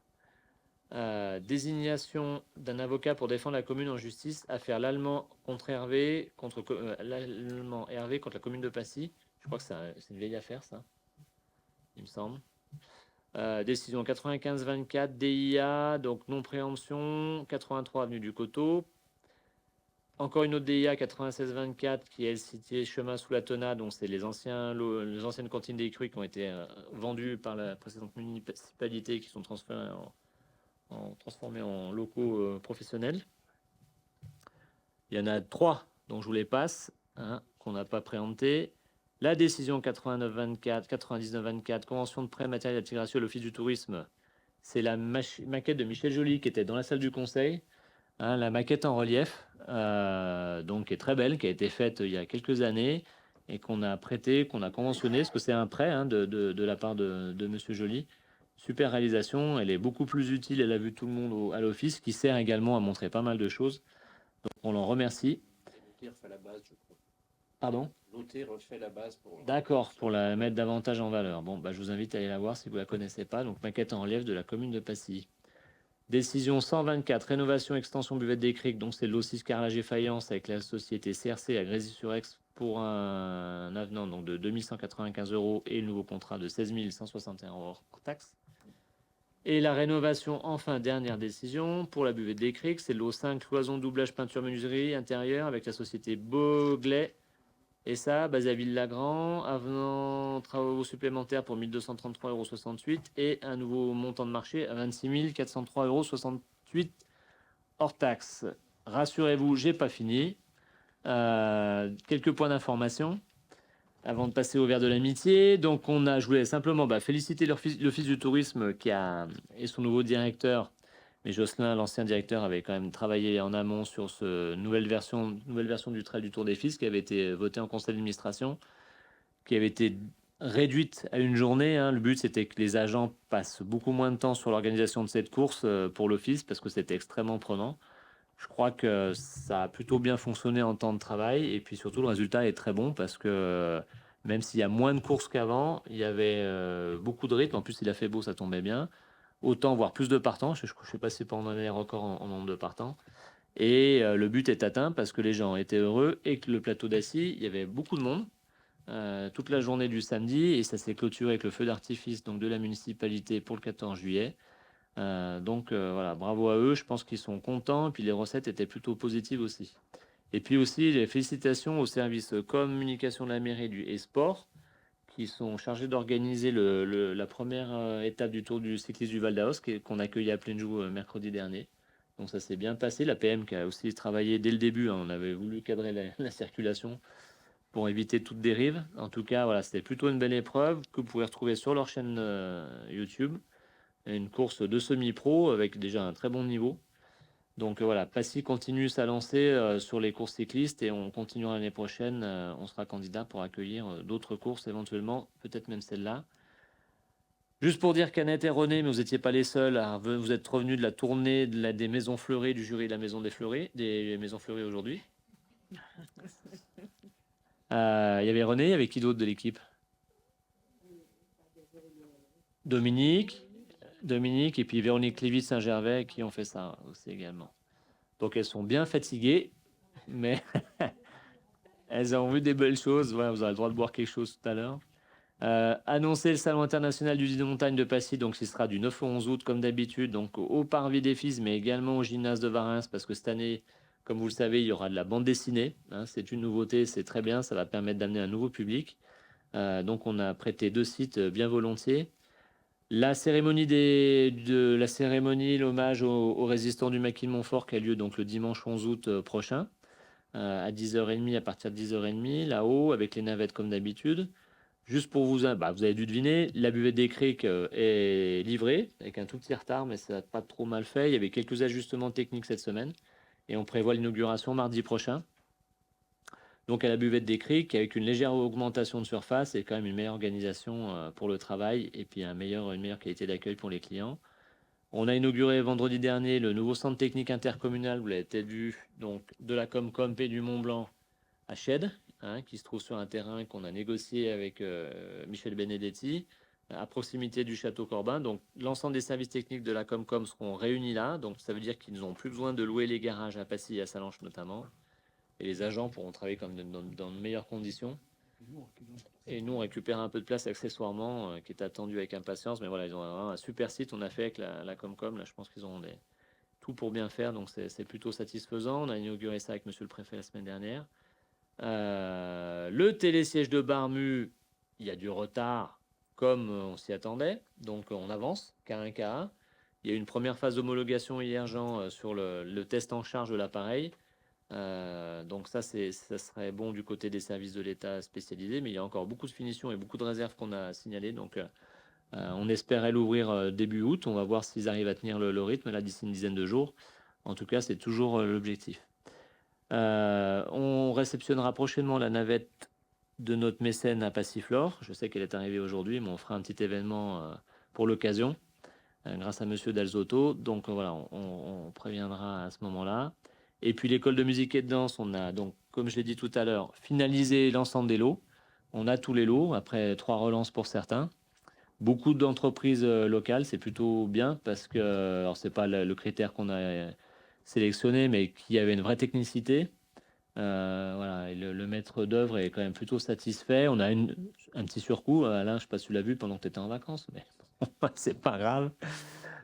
désignation d'un avocat pour défendre la commune en justice, affaire l'Allemand contre Hervé, l'Allemand Hervé contre la commune de Passy. Je crois que c'est une vieille affaire, ça, il me semble. Décision 95-24, DIA, donc non-préemption, 83 avenue du Coteau. Encore une autre DIA 96-24 qui est située chemin sous la Tonna, donc c'est les anciennes cantines des crues qui ont été vendues par la précédente municipalité qui sont transférées transformés en locaux professionnels. Il y en a 3 dont je vous les passe, hein, qu'on n'a pas préempté. La décision 89-24, 99-24, convention de prêt matériel d'intégration à l'Office du tourisme, c'est la maquette de Michel Joly qui était dans la salle du conseil, hein, la maquette en relief, donc qui est très belle, qui a été faite il y a quelques années et qu'on a prêté, qu'on a conventionné, parce que c'est un prêt, hein, de la part de Monsieur Joly. Super réalisation, elle est beaucoup plus utile, elle a vu tout le monde à l'office, qui sert également à montrer pas mal de choses. Donc on l'en remercie. L'outil refait la base, je crois. Pardon? L'outil refait la base pour. D'accord, pour la mettre davantage en valeur. Bon, bah, je vous invite à aller la voir si vous ne la connaissez pas. Donc maquette en relief de la commune de Passy. Décision 124, rénovation, extension buvette des Criques. Donc c'est l'O6 carrelage et faïence avec la société CRC à Grésy-sur-Aix pour un avenant donc de 2 195 € et le nouveau contrat de 16 161 € hors taxe. Et la rénovation, enfin, dernière décision, pour la buvette des Criques, c'est l'O5, cloison, doublage, peinture, menuiserie intérieure avec la société Beauglet. Et ça, basé à Ville-Lagrand, avenant travaux supplémentaires pour 1 233,68 € et un nouveau montant de marché à 26 403,68 € hors taxe. Rassurez-vous, j'ai pas fini. Quelques points d'information avant de passer au verre de l'amitié. Donc je voulais simplement féliciter l'Office du tourisme et son nouveau directeur. Mais Jocelyn, l'ancien directeur, avait quand même travaillé en amont sur ce nouvelle version du Trail du Tour des Fils qui avait été votée en conseil d'administration, qui avait été réduite à une journée. Hein. Le but, c'était que les agents passent beaucoup moins de temps sur l'organisation de cette course pour l'Office parce que c'était extrêmement prenant. Je crois que ça a plutôt bien fonctionné en temps de travail et puis surtout le résultat est très bon parce que Même s'il y a moins de courses qu'avant, il y avait beaucoup de rythme. En plus, il a fait beau, ça tombait bien. Autant, voire plus de partants. Je suis passé pendant les records en nombre de partants. Et le but est atteint parce que les gens étaient heureux et que le plateau d'Assy, il y avait beaucoup de monde toute la journée du samedi et ça s'est clôturé avec le feu d'artifice donc de la municipalité pour le 14 juillet. Voilà, bravo à eux, je pense qu'ils sont contents. Et puis les recettes étaient plutôt positives aussi. Et puis aussi, les félicitations au service communication de la mairie du e-sport qui sont chargés d'organiser la première étape du Tour du cycliste du Val d'Aoste qu'on accueillait à Plenjou mercredi dernier. Donc ça s'est bien passé. La PM qui a aussi travaillé dès le début, on avait voulu cadrer la circulation pour éviter toute dérive. En tout cas, voilà, c'était plutôt une belle épreuve que vous pouvez retrouver sur leur chaîne YouTube. Une course de semi-pro avec déjà un très bon niveau. Donc voilà, Passy continue sa lancée sur les courses cyclistes et on continuera l'année prochaine. On sera candidat pour accueillir d'autres courses éventuellement, peut-être même celle-là. Juste pour dire qu'Annette et René, mais vous n'étiez pas les seuls, vous êtes revenus de la tournée des Maisons Fleuries, du jury de la Maison des Maisons Fleuries aujourd'hui. Il y avait René, il y avait qui d'autre de l'équipe? Dominique et puis Véronique Lévy de Saint-Gervais qui ont fait ça aussi également. Donc elles sont bien fatiguées, mais elles ont vu des belles choses. Ouais, vous aurez le droit de boire quelque chose tout à l'heure. Annoncer le Salon international du guide de montagne de Passy, donc ce sera du 9 au 11 août comme d'habitude, donc au Parvis des Fils, mais également au gymnase de Varins, parce que cette année, comme vous le savez, il y aura de la bande dessinée. Hein, c'est une nouveauté, c'est très bien, ça va permettre d'amener un nouveau public. Donc on a prêté 2 sites bien volontiers. La cérémonie l'hommage aux résistants du maquis de Montfort qui a lieu donc le dimanche 11 août prochain à 10h30, à partir de 10h30 là-haut avec les navettes comme d'habitude. Juste pour vous avez dû deviner, la buvette des Criques est livrée avec un tout petit retard, mais ça n'a pas trop mal fait. Il y avait quelques ajustements techniques cette semaine et on prévoit l'inauguration mardi prochain. Donc à la buvette des Criques, avec une légère augmentation de surface et quand même une meilleure organisation pour le travail et puis une meilleure qualité d'accueil pour les clients. On a inauguré vendredi dernier le nouveau centre technique intercommunal, vous l'avez peut-être vu, donc de la Comcom et du Mont-Blanc à Chède, qui se trouve sur un terrain qu'on a négocié avec Michel Benedetti, à proximité du Château Corbin. Donc l'ensemble des services techniques de la Comcom seront réunis là, donc ça veut dire qu'ils n'ont plus besoin de louer les garages à Passy et à Sallanches notamment. Et les agents pourront travailler dans de meilleures conditions. Et nous, on récupère un peu de place accessoirement qui est attendu avec impatience. Mais voilà, ils ont un super site. On a fait avec la Comcom. Là, je pense qu'ils ont tout pour bien faire. Donc, c'est plutôt satisfaisant. On a inauguré ça avec monsieur le préfet la semaine dernière. Le télésiège de Barmu, il y a du retard comme on s'y attendait. Donc, on avance, K1, K1. Il y a eu une première phase d'homologation hier, Jean, sur le test en charge de l'appareil. Donc ça serait bon du côté des services de l'État spécialisés, mais il y a encore beaucoup de finitions et beaucoup de réserves qu'on a signalées. Donc on espérait l'ouvrir début août. On va voir s'ils arrivent à tenir le rythme là d'ici une dizaine de jours. En tout cas, c'est toujours l'objectif. On réceptionnera prochainement la navette de notre mécène à Passiflore. Je sais qu'elle est arrivée aujourd'hui, mais on fera un petit événement pour l'occasion grâce à monsieur Dalzotto. Donc voilà, on préviendra à ce moment-là. Et puis l'école de musique et de danse, on a donc, comme je l'ai dit tout à l'heure, finalisé l'ensemble des lots. On a tous les lots, après 3 relances pour certains. Beaucoup d'entreprises locales, c'est plutôt bien parce que, alors c'est pas le critère qu'on a sélectionné, mais qu'il y avait une vraie technicité. Voilà, et le maître d'œuvre est quand même plutôt satisfait. On a un petit surcoût. Alain, je ne sais pas si tu l'as vu pendant que tu étais en vacances, mais c'est pas grave.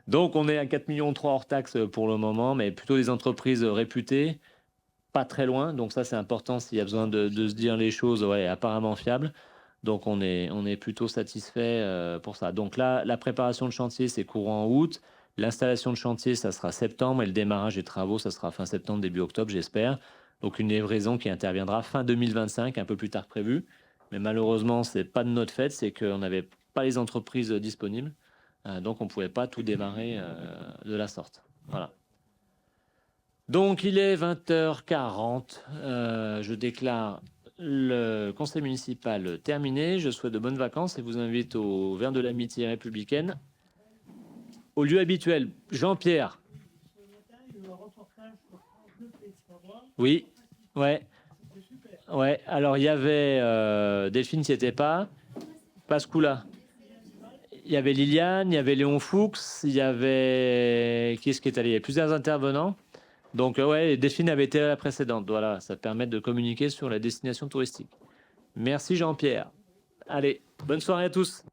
Donc, on est à 4,3 millions hors taxes pour le moment, mais plutôt des entreprises réputées, pas très loin. Donc, ça, c'est important s'il y a besoin de se dire les choses, ouais, apparemment fiables. Donc, on est plutôt satisfait pour ça. Donc là, la préparation de chantier, c'est courant août. L'installation de chantier, ça sera septembre. Et le démarrage des travaux, ça sera fin septembre, début octobre, j'espère. Donc, une livraison qui interviendra fin 2025, un peu plus tard prévu. Mais malheureusement, ce n'est pas de notre fait, c'est qu'on n'avait pas les entreprises disponibles. Donc, on ne pouvait pas tout démarrer de la sorte. Voilà. Donc, il est 20h40. Je déclare le conseil municipal terminé. Je souhaite de bonnes vacances et vous invite au Verre de l'Amitié républicaine. Au lieu habituel, Jean-Pierre. Oui, ouais. Ouais, alors il y avait Delphine qui n'y était pas, Pascoula. Il y avait Liliane, il y avait Léon Fuchs, il y avait... Qui est-ce qui est allé? Il y avait plusieurs intervenants. Donc ouais, Delphine avait été à la précédente. Voilà, ça permet de communiquer sur la destination touristique. Merci Jean-Pierre. Allez, bonne soirée à tous.